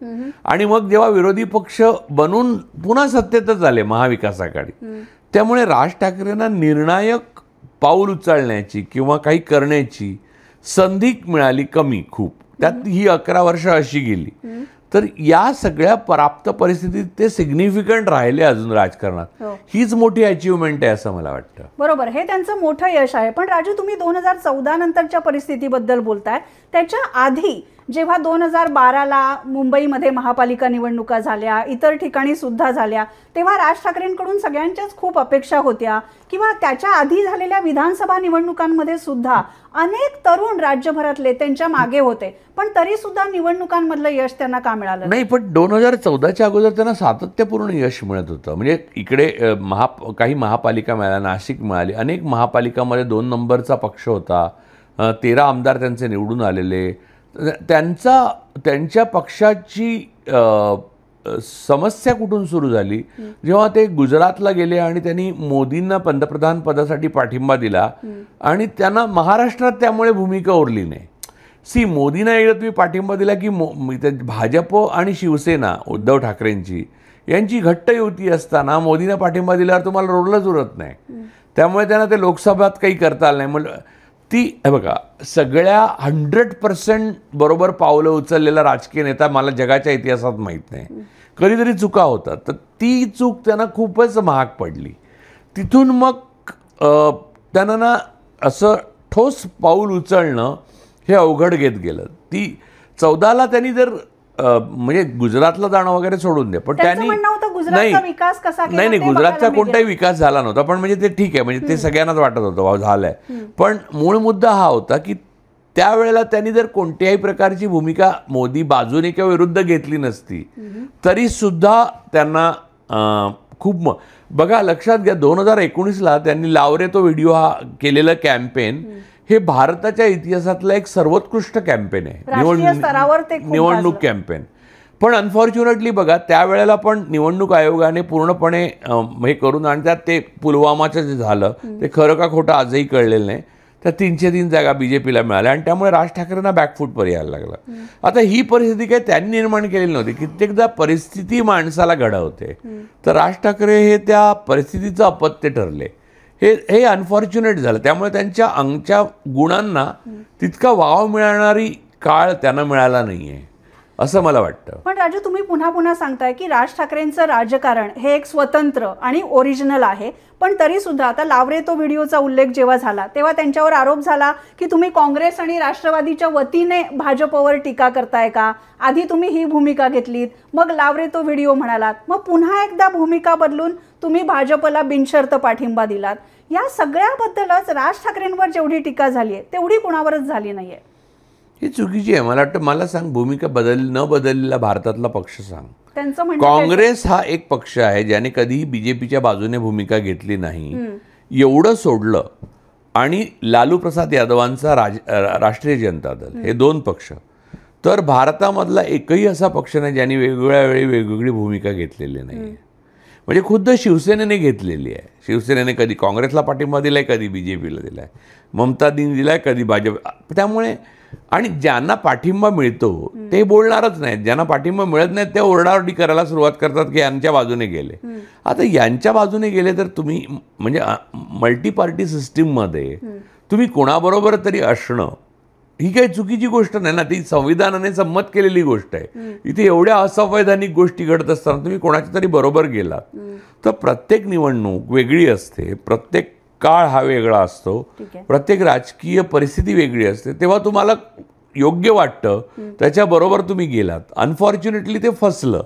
आणि मग जेव्हा विरोधी पक्ष बनून पुन्हा सत्तेतच आले महाविकास आघाडी, त्यामुळे राज ठाकरेंना निर्णायक पाऊल उचलण्याची किंवा काही करण्याची संधी मिळाली कमी खूप. त्यात ही 11 वर्ष अशी गेली. तर या सगळ्या प्राप्त परिस्थितीत ते सिग्निफिकंट राहिले अजून राजकारणात. हीच मोठी अचिव्हमेंट आहे असं मला वाटतं. बरोबर, हे त्यांचं मोठं यश आहे. पण राजू, तुम्ही 2014 नंतरच्या परिस्थितीबद्दल बोलताय. त्याच्या आधी जेव्हा 2012ला मुंबईमध्ये महापालिका निवडणुका झाल्या, इतर ठिकाणी सुद्धा झाल्या, तेव्हा राज ठाकरेंकडून सगळ्यांच्याच खूप अपेक्षा होत्या. किंवा त्याच्या आधी झालेल्या विधानसभा निवडणुकांमध्ये सुद्धा अनेक तरुण राज्यभरातले त्यांच्या मागे होते. पण तरी सुद्धा निवडणुकांमधलं यश त्यांना का मिळालं नाही? पण 2014च्या अगोदर त्यांना सातत्यपूर्ण यश मिळत होतं. म्हणजे इकडे काही महापालिका मिळाल्या, नाशिक मिळाली, अनेक महापालिकामध्ये 2 नंबरचा पक्ष होता. 13 आमदार त्यांचे निवडून आलेले. त्यांच्या पक्षाची समस्या कुठून सुरू झाली? जेव्हा ते गुजरातला गेले आणि त्यांनी मोदींना पंतप्रधान पदासाठी पाठिंबा दिला आणि त्यांना महाराष्ट्रात त्यामुळे भूमिका उरली नाही. मोदींना एकदा तुम्ही पाठिंबा दिला की भाजप आणि शिवसेना उद्धव ठाकरेंची यांची घट्ट युती असताना मोदींना पाठिंबा दिल्यावर तुम्हाला रोडलाच उरत नाही. त्यामुळे त्यांना ते लोकसभेत काही करता आलं नाही. म्हणजे हे बघा, सगळ्या 100% बरोबर पावलं उचललेला राजकीय नेता मला जगाच्या इतिहासात माहीत नाही. कधीतरी चुका होतात. तर ती चूक त्यांना खूपच महाग पडली. तिथून मग त्यांना ना असं ठोस पाऊल उचलणं हे अवघड घेत गेलं. 14ला त्यांनी जर म्हणजे गुजरातला जाणं वगैरे सोडून दे, पण त्यांनी नाही गुजरातचा कोणताही विकास झाला नव्हता. पण म्हणजे ते ठीक आहे, म्हणजे ते सगळ्यांनाच वाटत होतं झालंय. पण मूळ मुद्दा हा होता की त्यावेळेला त्यांनी जर कोणत्याही प्रकारची भूमिका मोदी बाजूने किंवा विरुद्ध घेतली नसती तरी सुद्धा त्यांना खूप बघा लक्षात घ्या, 2019ला त्यांनी लावरे तो व्हिडिओ हा केलेलं कॅम्पेन हे भारताच्या इतिहासातलं एक सर्वोत्कृष्ट कॅम्पेन आहे, निवडणूक कॅम्पेन. पण अनफॉर्च्युनेटली बघा, त्यावेळेला पण निवडणूक आयोगाने पूर्णपणे हे करून आणि त्यात ते पुलवामाचं जे झालं ते खरं का खोटं आजही कळलेलं नाही. त्या 303 जागा बीजेपीला मिळाल्या आणि त्यामुळे राज ठाकरेंना बॅकफूट यायला लागला. आता ही परिस्थिती काही त्यांनी निर्माण केलेली नव्हती. कित्येकदा परिस्थिती माणसाला घडवते. तर राज ठाकरे हे त्या परिस्थितीचं अपत्य ठरले. हे अनफॉर्च्युनेट झालं. त्यामुळे त्यांच्या अंगच्या गुणांना तितका वाव मिळणारी काळ त्यांना मिळाला नाहीये असं मला वाटतं. पण राजू, तुम्ही पुन्हा पुन्हा सांगताय की राज ठाकरेंचं राजकारण हे एक स्वतंत्र आणि ओरिजिनल आहे. पण तरी सुद्धा आता लावरे तो व्हिडिओचा उल्लेख जेव्हा झाला तेव्हा त्यांच्यावर आरोप झाला की तुम्ही काँग्रेस आणि राष्ट्रवादीच्या वतीने भाजपवर टीका करताय का? आधी तुम्ही ही भूमिका घेतलीत, मग लावरे तो व्हिडिओ म्हणालात, मग पुन्हा एकदा भूमिका बदलून तुम्ही भाजपला बिनशर्त पाठिंबा दिलात. या सगळ्याबद्दलच राज ठाकरेंवर जेवढी टीका झाली आहे तेवढी कुणावरच झाली नाहीये. ही चुकीची आहे. मला वाटतं, मला सांग, भूमिका न बदललेला भारतातला पक्ष सांग. काँग्रेस हा एक पक्ष आहे ज्याने कधीही बीजेपीच्या बाजूने भूमिका घेतली नाही. एवढं सोडलं आणि लालू प्रसाद यादवांचा राष्ट्रीय जनता दल, हे 2 पक्ष, तर भारतामधला एकही असा पक्ष नाही ज्यांनी वेगवेगळ्या वेळी वेगवेगळी भूमिका घेतलेली नाही. म्हणजे खुद्द शिवसेनेने घेतलेली आहे. शिवसेनेने कधी काँग्रेसला पाठिंबा दिलाय, कधी बीजेपीला दिलाय, ममतादींनी दिलाय, कधी भाजप. त्यामुळे आणि ज्यांना पाठिंबा मिळतो ते बोलणारच नाहीत. ज्यांना पाठिंबा मिळत नाहीत ते ओरडाओरडी करायला सुरुवात करतात की यांच्या बाजूने गेले. आता यांच्या बाजूने गेले तर तुम्ही म्हणजे मल्टी पार्टी सिस्टीममध्ये तुम्ही कोणाबरोबर तरी असणं ही काही चुकीची गोष्ट नाही ना. ती संविधानाने संमत केलेली गोष्ट आहे. इथे एवढ्या असंवैधानिक गोष्टी घडत असताना तुम्ही कोणाच्या तरी बरोबर गेलात तर प्रत्येक निवडणूक वेगळी असते, प्रत्येक काळ हा वेगळा असतो, प्रत्येक राजकीय परिस्थिती वेगळी असते. तेव्हा तुम्हाला योग्य वाटतं त्याच्याबरोबर तुम्ही गेलात. अनफॉर्च्युनेटली ते फसलं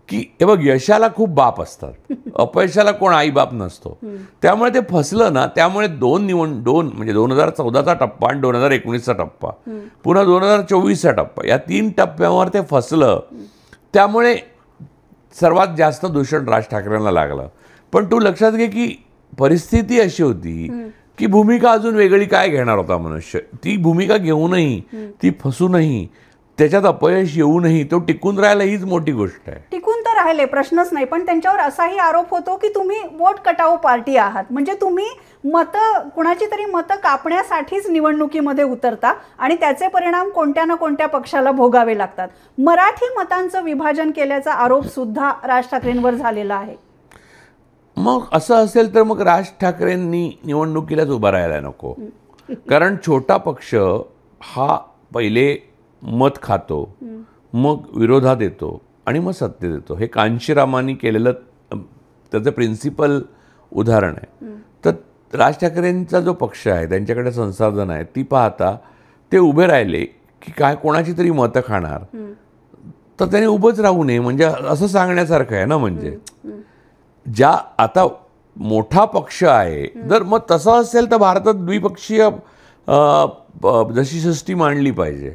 की हे बघ, यशाला खूप बाप असतात, अपयशाला कोण आई बाप नसतो. त्यामुळे ते फसलं ना. त्यामुळे दोन म्हणजे 2014चा टप्पा आणि 2019चा टप्पा, पुन्हा 2024चा टप्पा, या 3 टप्प्यावर ते फसलं. त्यामुळे सर्वात जास्त दूषण राज ठाकरेंना लागलं. पण तू लक्षात घे की परिस्थिती अशी होती की भूमिका अजून वेगळी काय घेणार होता मनुष्य. ती भूमिका घेऊनही, ती फसूनही, त्याच्यात अपयश येऊनही तो टिकून राहायला हीच मोठी गोष्ट आहे. टिकून तर राहिले, प्रश्नच नाही. पण त्यांच्यावर असाही आरोप होतो की तुम्ही वोट कटाऊ पार्टी आहात. म्हणजे तुम्ही कुणाची तरी मतं कापण्यासाठीच निवडणुकीमध्ये उतरता आणि त्याचे परिणाम कोणत्या ना कोणत्या पक्षाला भोगावे लागतात. मराठी मतांचं विभाजन केल्याचा आरोप सुद्धा राज ठाकरेंवर झालेला आहे. मग असं असेल तर मग राज ठाकरेंनी निवडणुकीलाच उभा राहायला नको. कारण छोटा पक्ष हा पहिले मत खातो, मग विरोधात येतो आणि मग सत्तेत येतो. हे कांशीरामांनी केलेलं त्याचं प्रिन्सिपल उदाहरण आहे. तर राज ठाकरेंचा जो पक्ष आहे, त्यांच्याकडे संसाधन आहे, ती पाहता ते उभे राहिले की काय कोणाची तरी मतं खाणार, तर त्याने उभंच राहू नये, म्हणजे असं सांगण्यासारखं आहे ना. म्हणजे ज्या आता मोठा पक्ष आहे, जर मग तसं असेल तर भारतात द्विपक्षीय जशी सृष्टी मांडली पाहिजे.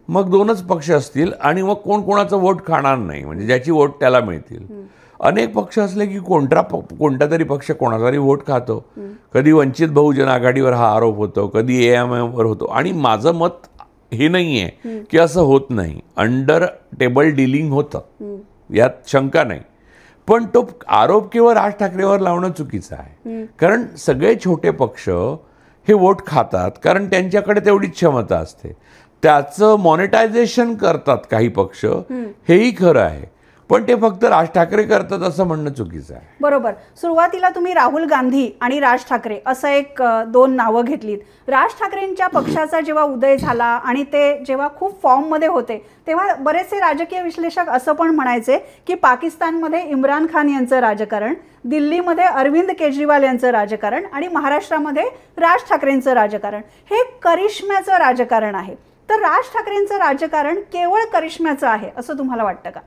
मग 2च पक्ष असतील आणि मग कोण कोणाचं वोट खाणार नाही, म्हणजे ज्याची वोट त्याला मिळतील. अनेक पक्ष असले की कोणता तरी पक्ष कोणाचा तरी वोट खातो. कधी वंचित बहुजन आघाडीवर हा आरोप होतो, कधी AMMवर होतो. आणि माझं मत हे नाही आहे की असं होत नाही, अंडर टेबल डिलिंग होतं, यात शंका नाही. पण तो आरोप केवळ राज ठाकरेवर लावणं चुकीचं आहे. कारण सगळे छोटे पक्ष हे वोट खातात कारण त्यांच्याकडे तेवढीच क्षमता असते. त्याचं मॉनिटायझेशन करतात काही पक्ष, हेही खरं आहे. पण ते फक्त राज ठाकरे करतात असं म्हणणं चुकीचं आहे. बरोबर. सुरुवातीला तुम्ही राहुल गांधी आणि राज ठाकरे असं 2 नावं घेतलीत. राज ठाकरेंच्या पक्षाचा जेव्हा उदय झाला आणि ते जेव्हा खूप फॉर्ममध्ये होते, तेव्हा बरेचसे राजकीय विश्लेषक असं पण म्हणायचे की पाकिस्तानमध्ये इम्रान खान यांचं राजकारण, दिल्लीमध्ये अरविंद केजरीवाल यांचं राजकारण आणि महाराष्ट्रामध्ये राज ठाकरेंचं राजकारण हे करिश्म्याचं राजकारण आहे. तर राज ठाकरेंचं राजकारण केवळ करिश्म्याचं आहे असं तुम्हाला वाटतं का?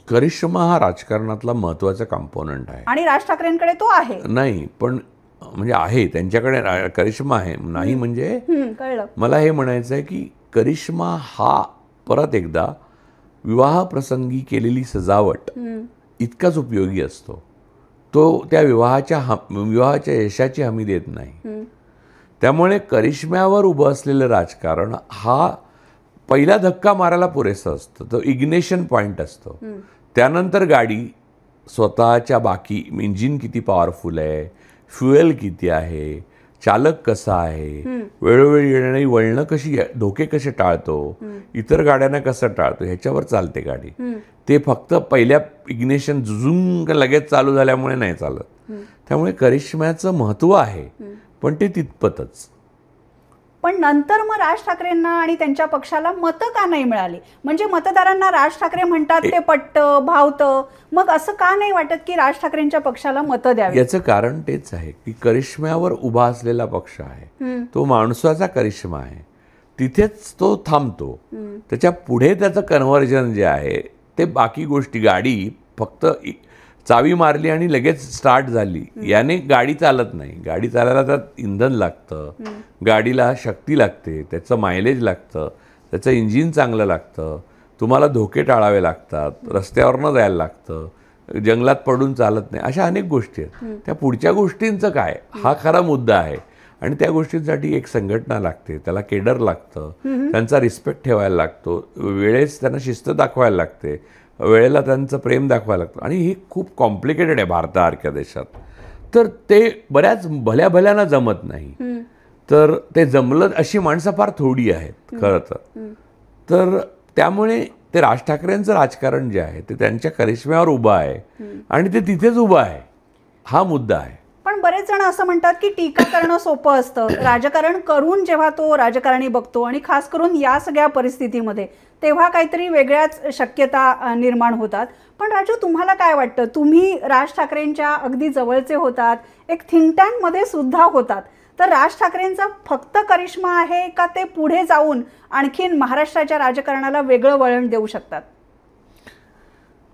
करिश्मा हा राजकारणातला महत्त्वाचा कॉम्पोनंट आहे आणि राज ठाकरेंकडे तो आहे. नाही, पण म्हणजे आहे, त्यांच्याकडे करिश्मा आहे. नाही म्हणजे कळलं. मला हे म्हणायचं आहे की करिश्मा हा परत एकदा विवाहप्रसंगी केलेली सजावट इतकाच उपयोगी असतो. तो त्या विवाहाच्या यशाची हमी देत नाही. त्यामुळे करिश्म्यावर उभं असलेलं राजकारण हा पहिला धक्का मारायला पुरेसा असतं, तो इग्नेशन पॉईंट असतो. त्यानंतर गाडी स्वतःच्या बाकी इंजिन किती पॉवरफुल आहे, फ्युएल किती आहे, चालक कसा आहे, वेळोवेळी येणारी वळणं कशी, धोके कसे टाळतो, इतर गाड्यांना कसं टाळतो, ह्याच्यावर चालते गाडी. ते फक्त पहिल्या इग्नेशन जुजून लगेच चालू झाल्यामुळे नाही चालत. त्यामुळे करिश्म्याचं महत्त्व आहे, पण ते तितपतच. पण नंतर मग राज ठाकरेंना आणि त्यांच्या पक्षाला मतं का नाही मिळाली? म्हणजे मतदारांना राज ठाकरे म्हणतात ते पटतं, भावतं, मग असं का नाही वाटत की राज ठाकरेंच्या पक्षाला मतं द्यावी? याचं कारण तेच आहे की करिश्म्यावर उभा असलेला पक्ष आहे, तो माणसाचा करिश्मा आहे, तिथेच तो थांबतो. त्याच्या पुढे त्याचं कन्व्हर्जन जे आहे ते बाकी गोष्टी, गाडी फक्त चावी मारली आणि लगेच स्टार्ट झाली याने गाडी चालत नाही. गाडी चालायला त्यात इंधन लागतं, गाडीला शक्ती लागते, त्याचं मायलेज लागतं, त्याचं इंजिन चांगलं लागतं, तुम्हाला धोके टाळावे लागतात, रस्त्यावरनं जायला लागतं, जंगलात पडून चालत नाही, अशा अनेक गोष्टी आहेत. त्या पुढच्या गोष्टींचं काय, हा खरा मुद्दा आहे. आणि त्या गोष्टींसाठी एक संघटना लागते, त्याला केडर लागतं, त्यांचा रिस्पेक्ट ठेवायला लागतो, वेळेस त्यांना शिस्त दाखवायला लागते, वेळेला त्यांचं प्रेम दाखवायला लागतं. आणि हे खूप कॉम्प्लिकेटेड आहे भारतासारख्या देशात. तर ते बऱ्याच भल्याभल्यानं जमत नाही. तर ते जमलं अशी माणसं फार थोडी आहेत खरं तर. तर त्यामुळे ते राज ठाकरेंचं राजकारण जे आहे ते त्यांच्या करिश्म्यावर उभं आहे आणि ते तिथेच उभं आहे, हा मुद्दा आहे. पण बरेच जण असं म्हणतात की टीका करणं सोपं असतं, राजकारण करून जेव्हा तो राजकारणी बघतो आणि खास करून या सगळ्या परिस्थितीमध्ये तेव्हा काहीतरी वेगळ्याच शक्यता निर्माण होतात. पण राजू, तुम्हाला काय वाटतं? तुम्ही राज ठाकरेंच्या अगदी जवळचे होतात, एक थिंक टँकमध्ये सुद्धा होतात, तर राज ठाकरेंचा फक्त करिश्मा आहे का ते पुढे जाऊन आणखीन महाराष्ट्राच्या राजकारणाला वेगळं वळण देऊ शकतात?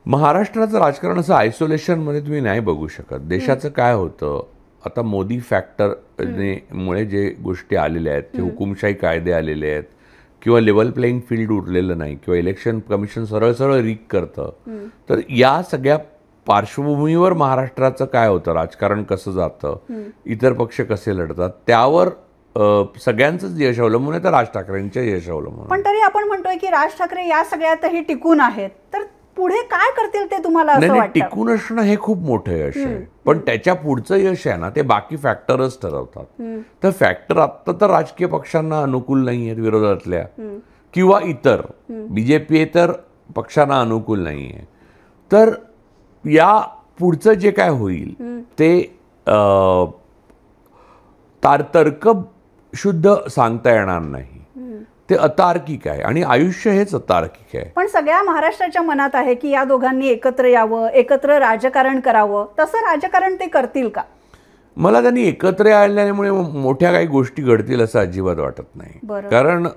महाराष्ट्राचं राजकारण असं आयसोलेशनमध्ये तुम्ही नाही बघू शकत. देशाचं काय होतं आता, मोदी फॅक्टरमुळे जे गोष्टी आलेल्या आहेत, जे हुकुमशाही कायदे आलेले आहेत, किंवा लेवल प्लेईंग फील्ड उरलेलं नाही, किंवा इलेक्शन कमिशन सरळ सरळ रीक करतं, तर या सगळ्या पार्श्वभूमीवर महाराष्ट्राचं काय होतं, राजकारण कसं जातं, इतर पक्ष कसे लढतात, त्यावर सगळ्यांचंच यश अवलंबून आहे, तर राज ठाकरेंचं यश अवलंबून. पण तरी आपण म्हणतोय की राज ठाकरे या सगळ्यातही टिकून आहेत, तर पुढे काय करतील ते तुम्हाला असं वाटतं? टिकून असणं हे खूप मोठं यश आहे, पण त्याच्या पुढचं यश आहे ना, ते बाकी फॅक्टरच ठरवतात. तर फॅक्टर आत्ता तर राजकीय पक्षांना अनुकूल नाही आहेत, विरोधातल्या किंवा इतर BJP तर पक्षांना अनुकूल नाही आहे. तर या पुढचं जे काय होईल ते तर्कशुद्ध सांगता येणार नाही. ते अतार्किक आहे आणि आयुष्य हेच अतार्किक आहे. पण सगळ्या महाराष्ट्राच्या मनात आहे की या दोघांनी एकत्र यावं, एकत्र राजकारण करावं. तसं राजकारण ते करतील का? मला त्यांनी एकत्र आल्यामुळे मोठ्या काही गोष्टी घडतील असं अजिबात वाटत नाही. कारण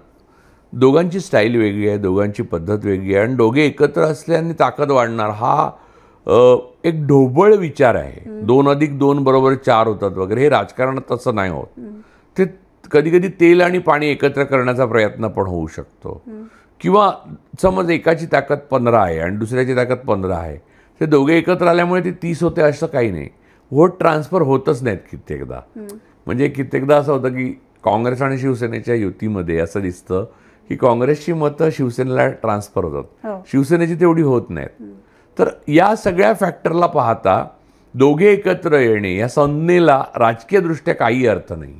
दोघांची स्टाईल वेगळी आहे, दोघांची पद्धत वेगळी आहे आणि दोघे एकत्र असल्याने ताकद वाढणार हा एक ढोबळ विचार आहे. 2+2 = 4 होतात वगैरे, हे राजकारणात तसं नाही होत. ते कधी कधी तेल आणि पाणी एकत्र करण्याचा प्रयत्न पण होऊ शकतो. किंवा समज एकाची ताकद 15 आहे आणि दुसऱ्याची ताकद 15 आहे, ते दोघे एकत्र आल्यामुळे ते 30 होते असं काही नाही. व्होट ट्रान्सफर होतच नाहीत कित्येकदा. म्हणजे कित्येकदा असं होतं की काँग्रेस आणि शिवसेनेच्या युतीमध्ये असं दिसतं की काँग्रेसची मतं शिवसेनेला ट्रान्सफर होतात, शिवसेनेची तेवढी होत नाहीत. तर या सगळ्या फॅक्टरला पाहता दोघे एकत्र येणे या संज्ञेला राजकीयदृष्ट्या काही अर्थ नाही.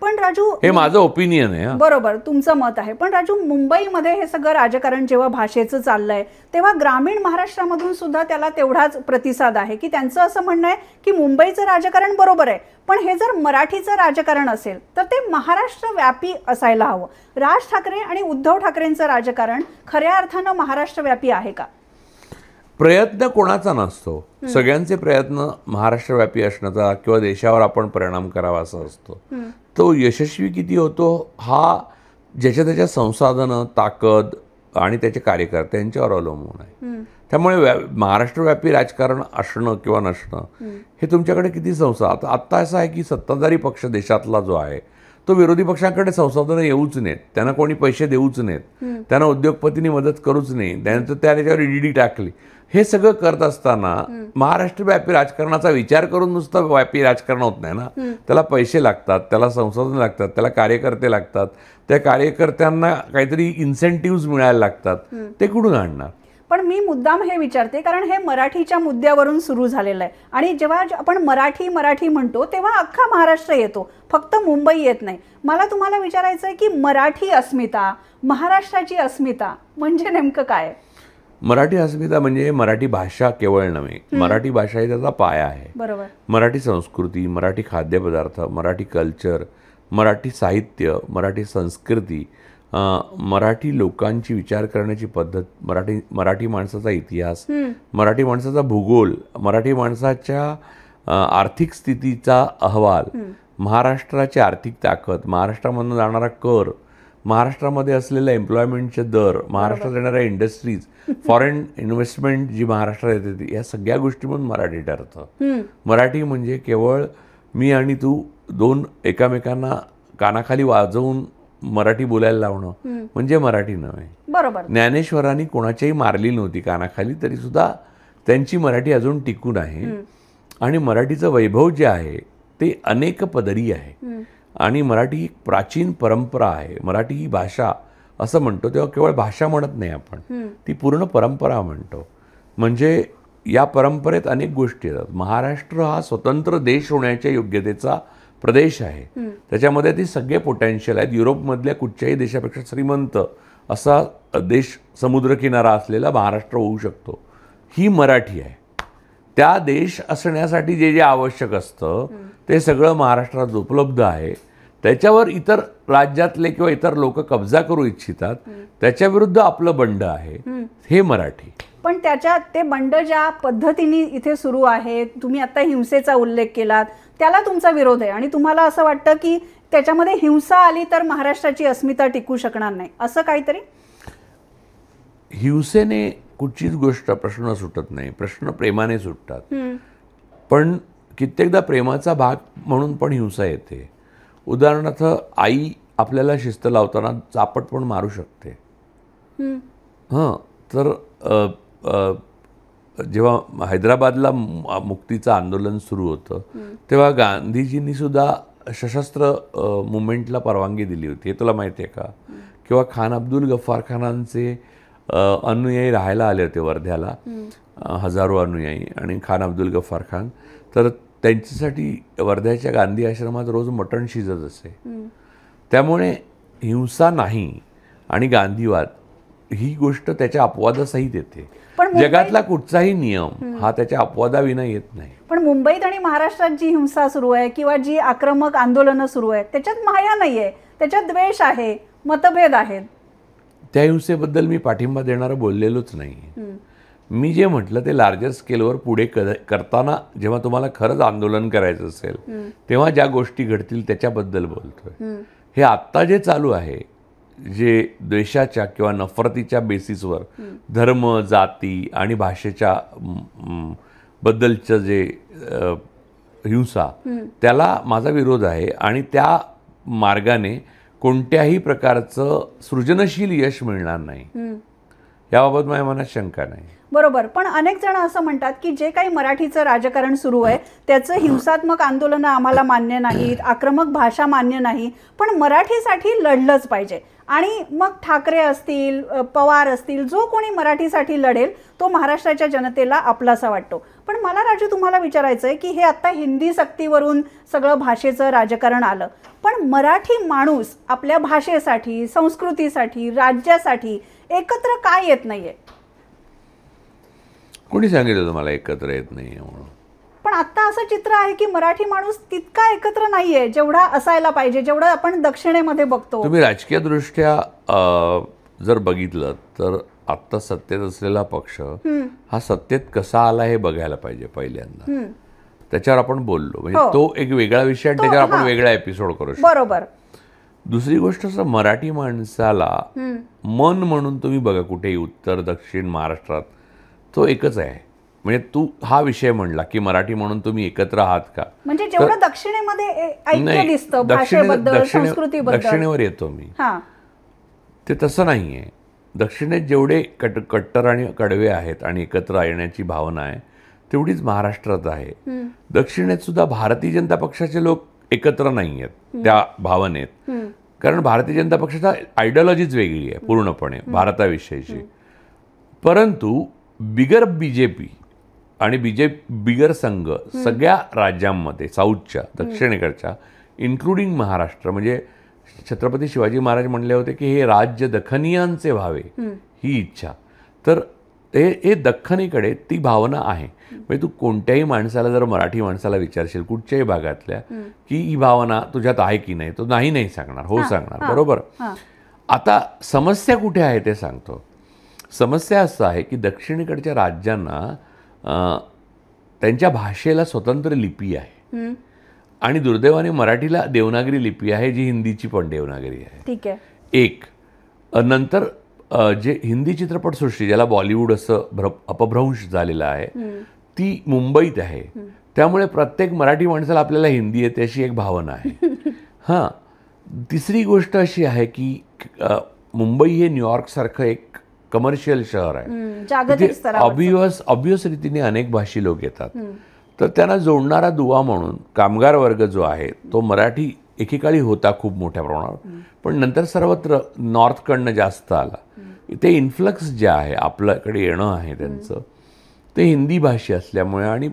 पण राजू, हे माझं ओपिनियन आहे. बरोबर, तुमचं मत आहे. पण राजू, मुंबईमध्ये हे सगळं राजकारण जेव्हा भाषेचं चाललंय तेव्हा ग्रामीण महाराष्ट्रामधून सुद्धा त्याला तेवढाच प्रतिसाद आहे की त्यांचं असं म्हणणं आहे की मुंबईचं राजकारण बरोबर आहे, पण हे जर मराठीचं राजकारण असेल तर ते महाराष्ट्र व्यापी असायला हवं. राज ठाकरे आणि उद्धव ठाकरेंचं राजकारण खऱ्या अर्थानं महाराष्ट्र व्यापी आहे का? प्रयत्न कोणाचा नसतो, सगळ्यांचे प्रयत्न महाराष्ट्रव्यापी असण्याचा किंवा देशावर आपण परिणाम करावा असा असतो. तो यशस्वी किती होतो हा ज्याच्या त्याच्या संसाधनं, ताकद आणि त्याचे कार्यकर्ते यांच्यावर अवलंबून आहे. त्यामुळे महाराष्ट्रव्यापी राजकारण असणं किंवा नसणं हे तुमच्याकडे किती संसाधन. आत्ता असं आहे की सत्ताधारी पक्ष देशातला जो आहे तो विरोधी पक्षांकडे संसाधनं येऊच नाहीत, त्यांना कोणी पैसे देऊच नाहीत, त्यांना उद्योगपतींनी मदत करूच नाही, त्यानंतर त्याच्यावर ईडी टाकली. हे सगळं करत असताना महाराष्ट्रव्यापी राजकारणाचा विचार करून नुसतं व्यापी राजकारण होत नाही ना. त्याला पैसे लागतात, त्याला संसाधन लागतात, त्याला कार्यकर्ते लागतात, त्या कार्यकर्त्यांना काहीतरी इन्सेंटिव्ह मिळायला लागतात. ते कुठून आणणार? पण मी मुद्दाम हे विचारते कारण हे मराठीच्या मुद्द्यावरून सुरू झालेलं आहे आणि जेव्हा आपण मराठी मराठी म्हणतो तेव्हा अख्खा महाराष्ट्र येतो, फक्त मुंबई येत नाही. मला तुम्हाला विचारायचं आहे की मराठी अस्मिता, महाराष्ट्राची अस्मिता म्हणजे नेमकं काय? मराठी अस्मिता म्हणजे मराठी भाषा केवळ नव्हे, मराठी भाषा ही त्याचा पाया आहे. बरोबर. मराठी संस्कृती, मराठी खाद्यपदार्थ, मराठी कल्चर, मराठी साहित्य, मराठी संस्कृती, मराठी लोकांची विचार करण्याची पद्धत, मराठी माणसाचा इतिहास, मराठी माणसाचा भूगोल, मराठी माणसाच्या आर्थिक स्थितीचा अहवाल, महाराष्ट्राची आर्थिक ताकद, महाराष्ट्रामधून जाणारा कर, महाराष्ट्रामध्ये असलेल्या एम्प्लॉयमेंटचे दर, महाराष्ट्रात येणाऱ्या इंडस्ट्रीज, फॉरेन इन्व्हेस्टमेंट जी महाराष्ट्रात येते, या सगळ्या गोष्टी म्हणून मराठी ठरतं. मराठी म्हणजे केवळ मी आणि तू दोन एकामेकांना कानाखाली वाजवून मराठी बोलायला लावणं म्हणजे मराठी नव्हे. बरोबर. ज्ञानेश्वरांनी कोणाच्याही मारली नव्हती कानाखाली, तरी सुद्धा त्यांची मराठी अजून टिकून आहे. आणि मराठीचं वैभव जे आहे ते अनेक पदरी आहे आणि मराठी ही प्राचीन परंपरा आहे. मराठी ही भाषा असं म्हणतो तेव्हा केवळ भाषा म्हणत नाही आपण, ती पूर्ण परंपरा म्हणतो. म्हणजे या परंपरेत अनेक गोष्टी येतात. महाराष्ट्र हा स्वतंत्र देश होण्याच्या योग्यतेचा प्रदेश आहे. त्याच्यामध्ये ती सगळे पोटेन्शियल आहेत. युरोपमधल्या कुठच्याही देशापेक्षा श्रीमंत असा देश, समुद्रकिनारा असलेला महाराष्ट्र होऊ शकतो. ही मराठी आहे. त्या देश असण्यासाठी जे जे आवश्यक असतं ते सगळं महाराष्ट्रात उपलब्ध आहे. त्याच्यावर इतर राज्यातले किंवा इतर लोक कब्जा करू इच्छितात, त्याच्याविरुद्ध आपलं बंड आहे हे मराठी. पण ते बंड ज्या पद्धतीने इथे सुरू आहे, तुम्ही आता हिंसेचा उल्लेख केलात, त्याला तुमचा विरोध आहे आणि तुम्हाला असं वाटतं की त्याच्यामध्ये हिंसा आली तर महाराष्ट्राची अस्मिता टिकू शकणार नाही असं काहीतरी? हिंसेने कुठचीच गोष्ट प्रश्न सुटत नाही, प्रश्न प्रेमाने सुटतात. पण कित्येकदा प्रेमाचा भाग म्हणून पण हिंसा येते. उदाहरणार्थ आई आपल्याला शिस्त लावताना चापट पण मारू शकते. तर जेव्हा हैदराबादला मुक्तीचं आंदोलन सुरू होतं तेव्हा गांधीजींनी सुद्धा सशस्त्र मुवमेंटला परवानगी दिली होती, हे तुला माहिती आहे का? किंवा खान अब्दुल गफ्फार खानांचे अनुयायी राहायला आले होते वर्ध्याला, हजारो अनुयायी, आणि खान अब्दुल गफ्फार खान, तर त्यांच्यासाठी वर्ध्याच्या गांधी आश्रमात रोज मटण शिजत असे. त्यामुळे हिंसा नाही आणि गांधीवाद ही गोष्ट त्याच्या अपवादासहित येते. जगातला कुठचाही नियम हा त्याच्या अपवादाविना येत नाही. पण मुंबईत आणि महाराष्ट्रात जी हिंसा सुरू आहे किंवा जी आक्रमक आंदोलनं सुरू आहेत त्याच्यात माया नाहीये, त्याच्यात द्वेष आहे, मतभेद आहेत. त्या हिंसेबद्दल मी पाठिंबा देणारं बोललेलोच नाही. मी जे म्हटलं ते लार्जर स्केलवर पुढे करताना जेव्हा तुम्हाला खरंच आंदोलन करायचं असेल तेव्हा ज्या गोष्टी घडतील त्याच्याबद्दल बोलतोय. हे आत्ता जे चालू आहे, जे द्वेषाच्या किंवा नफरतीच्या बेसिसवर धर्म, जाती आणि भाषेच्या बद्दलचं जे हिंसा, त्याला माझा विरोध आहे. आणि त्या मार्गाने कोणत्याही प्रकारचं सृजनशील यश मिळणार नाही, याबाबत माझ्या मनात शंका नाही. बरोबर. पण अनेक जण असं म्हणतात की जे काही मराठीचं राजकारण सुरू आहे त्याचं हिंसात्मक आंदोलनं आम्हाला मान्य नाहीत, आक्रमक भाषा मान्य नाही, पण मराठीसाठी लढलंच पाहिजे. आणि मग ठाकरे असतील, पवार असतील, जो कोणी मराठीसाठी लढेल तो महाराष्ट्राच्या जनतेला आपलासा वाटतो. पण मला राजू तुम्हाला विचारायचं आहे की हे आत्ता हिंदी सक्तीवरून सगळं भाषेचं राजकारण आलं, पण मराठी माणूस आपल्या भाषेसाठी, संस्कृतीसाठी, राज्यासाठी एकत्र काय येत नाहीये? कोणी सांगितलं तुम्हाला एकत्र येत नाहीये म्हणून? पण आता असं चित्र आहे की मराठी माणूस तितका एकत्र नाहीये जेवढा असायला पाहिजे, जेवढं आपण दक्षिणेमध्ये बघतो. तुम्ही राजकीय दृष्ट्या जर बघितलं तर आत्ता सत्तेत असलेला पक्ष हा सत्तेत कसा आला हे बघायला पाहिजे पहिल्यांदा. त्याच्यावर आपण बोललो, म्हणजे तो एक वेगळा विषय आणि त्याच्यावर आपण वेगळा एपिसोड करू शकतो. बरोबर. दुसरी गोष्ट असं, मराठी माणसाला मन म्हणून तुम्ही बघा कुठेही उत्तर दक्षिण महाराष्ट्रात तो एकच आहे. म्हणजे तू हा विषय म्हणला की मराठी म्हणून तुम्ही एकत्र आहात का, म्हणजे जेवढं दक्षिणेमध्ये ऐक्य दिसतं भाषेबद्दल, संस्कृतीबद्दल. दक्षिणेवर येतो मी, ते तसं नाहीये. दक्षिणेत जेवढे कट्टर आणि कडवे आहेत आणि एकत्र येण्याची भावना आहे तेवढीच महाराष्ट्रात आहे. दक्षिणेत सुद्धा भारतीय जनता पक्षाचे लोक एकत्र नाही आहेत त्या भावनेत, कारण भारतीय जनता पक्षाचा आयडिओलॉजीच वेगळी आहे पूर्णपणे भारताविषयीची. परंतु बिगर बीजेपी आणि बिगर संघ सगळ्या राज्यांमध्ये, साऊथच्या, दक्षिणेकडच्या, इन्क्लुडिंग महाराष्ट्र, म्हणजे छत्रपती शिवाजी महाराज म्हणले होते की हे राज्य दख्खनीयांचे व्हावे ही इच्छा. तर हे दख्खनीकडे ती भावना आहे. म्हणजे तू कोणत्याही माणसाला, जर मराठी माणसाला विचारशील कुठच्याही भागातल्या की ही भावना तुझ्यात आहे की नाही, तो नाही सांगणार, हो सांगणार. बरोबर. आता समस्या कुठे आहे ते सांगतो. समस्या असं आहे की दक्षिणेकडच्या राज्यांना त्यांच्या भाषेला स्वतंत्र लिपी आहे आणि दुर्दैवाने मराठीला देवनागरी लिपी आहे, जी हिंदीची पण देवनागरी आहे. ठीक आहे. एक नंतर जे हिंदी चित्रपटसृष्टी, ज्याला बॉलिवूड असं अपभ्रंश झालेला आहे, ती मुंबईत आहे. त्यामुळे प्रत्येक मराठी माणसाला आपल्याला हिंदी येते अशी एक भावना आहे. तिसरी गोष्ट अशी आहे की मुंबई हे न्यूयॉर्कसारखं एक कमर्शियल शहर आहे. ऑब्वियस रीतीने अनेक भाषी लोक येतात. तर त्यांना जोडणारा दुवा म्हणून कामगार वर्ग जो आहे तो मराठी एकेकाळी होता खूप मोठ्या प्रमाणावर, पण नंतर सर्वत्र नॉर्थकडनं जास्त आला. ते इन्फ्लक्स जे आहे आपल्याकडे येणं आहे त्यांचं, ते हिंदी भाषी असल्यामुळे आणि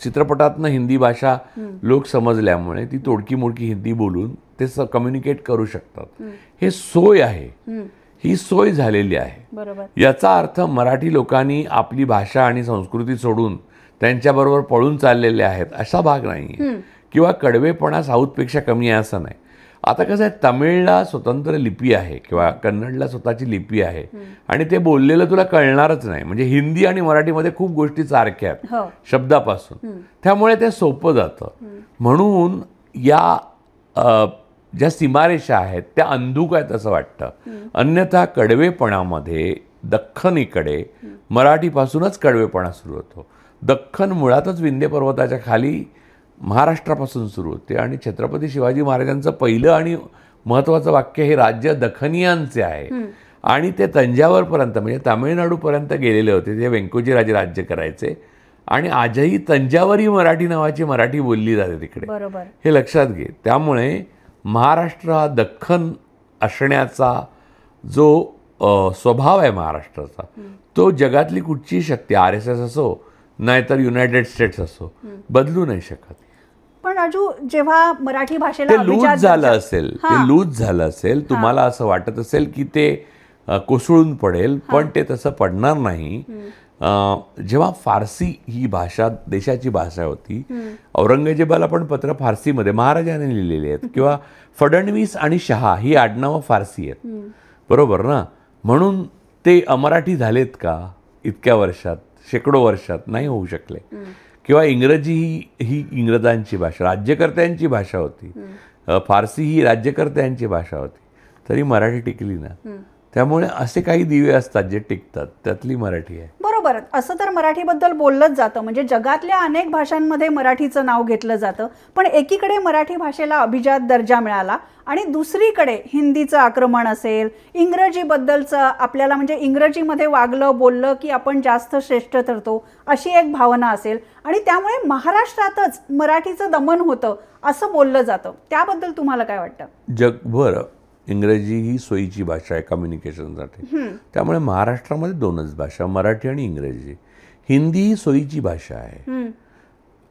चित्रपटातनं हिंदी भाषा लोक समजल्यामुळे ती तोडकी मोडकी हिंदी बोलून ते कम्युनिकेट करू शकतात. हे सोय आहे, ही सोय झालेली आहे. याचा अर्थ मराठी लोकांनी आपली भाषा आणि संस्कृती सोडून त्यांच्याबरोबर पळून चाललेले आहेत असा भाग नाही, किंवा कडवेपणा साऊथपेक्षा कमी आहे असं नाही. आता कसं आहे, तमिळला स्वतंत्र लिपी आहे किंवा कन्नडला स्वतःची लिपी आहे आणि ते बोललेलं तुला कळणारच नाही. म्हणजे हिंदी आणि मराठीमध्ये खूप गोष्टी सारख्या आहेत शब्दापासून, त्यामुळे ते सोपं जातं. म्हणून या ज्या सीमारेषा आहेत त्या अंधुक आहेत असं वाटतं. अन्यथा कडवेपणामध्ये दख्खनीकडे मराठीपासूनच कडवेपणा सुरू होतो. दख्खन मुळातच विंध्य पर्वताच्या खाली महाराष्ट्रापासून सुरू होते आणि छत्रपती शिवाजी महाराजांचं पहिलं आणि महत्त्वाचं वाक्य हे राज्य दख्खनीयांचे आहे आणि ते तंजावरपर्यंत म्हणजे तामिळनाडूपर्यंत गेलेले होते. ते व्यंकोजी राजे राज्य करायचे आणि आजही तंजावरी मराठी नावाची मराठी बोलली जाते तिकडे, हे लक्षात घे. त्यामुळे महाराष्ट्र हा दख्खन असण्याचा जो स्वभाव आहे महाराष्ट्राचा, तो जगातली कुठचीही शक्ती, RSS असो नाहीतर युनायटेड स्टेट्स असो, बदलू नाही शकत. पण राजू, जेव्हा मराठी भाषेला लूज झालं असेल, तुम्हाला असं वाटत असेल की ते कोसळून पडेल, पण ते तसं पडणार नाही. जेव्हा फारसी ही भाषा देशाची भाषा होती, औरंगजेबाला पण पत्र फारसीमध्ये महाराजांनी लिहिलेली आहेत, किंवा फडणवीस आणि शहा ही आडनावं फारसी आहेत, बरोबर ना. म्हणून ते अमराठी झालेत का इतक्या वर्षात, शेकडो वर्षात? नाही होऊ शकले. किंवा इंग्रजी ही इंग्रजांची भाषा, राज्यकर्त्यांची भाषा होती, फारसी ही राज्यकर्त्यांची भाषा होती, तरी मराठी टिकली ना. त्यामुळे असे काही दिवे असतात जे टिकतात, त्यातली मराठी आहे. बरोबर. असं तर मराठीबद्दल बोललंच जातं, म्हणजे जगातल्या अनेक भाषांमध्ये मराठीचं नाव घेतलं जातं, पण एकीकडे मराठी भाषेला अभिजात दर्जा मिळाला आणि दुसरीकडे हिंदीचं आक्रमण असेल, इंग्रजीबद्दलचं आपल्याला म्हणजे इंग्रजीमध्ये वागलं बोललं की आपण जास्त श्रेष्ठ ठरतो अशी एक भावना असेल, आणि त्यामुळे महाराष्ट्रातच मराठीचं दमन होतं असं बोललं जातं. त्याबद्दल तुम्हाला काय वाटतं? जगभर इंग्रजी ही सोयीची भाषा आहे कम्युनिकेशनसाठी, त्यामुळे महाराष्ट्रामध्ये दोनच भाषा, मराठी आणि इंग्रजी. हिंदी ही सोयीची भाषा आहे,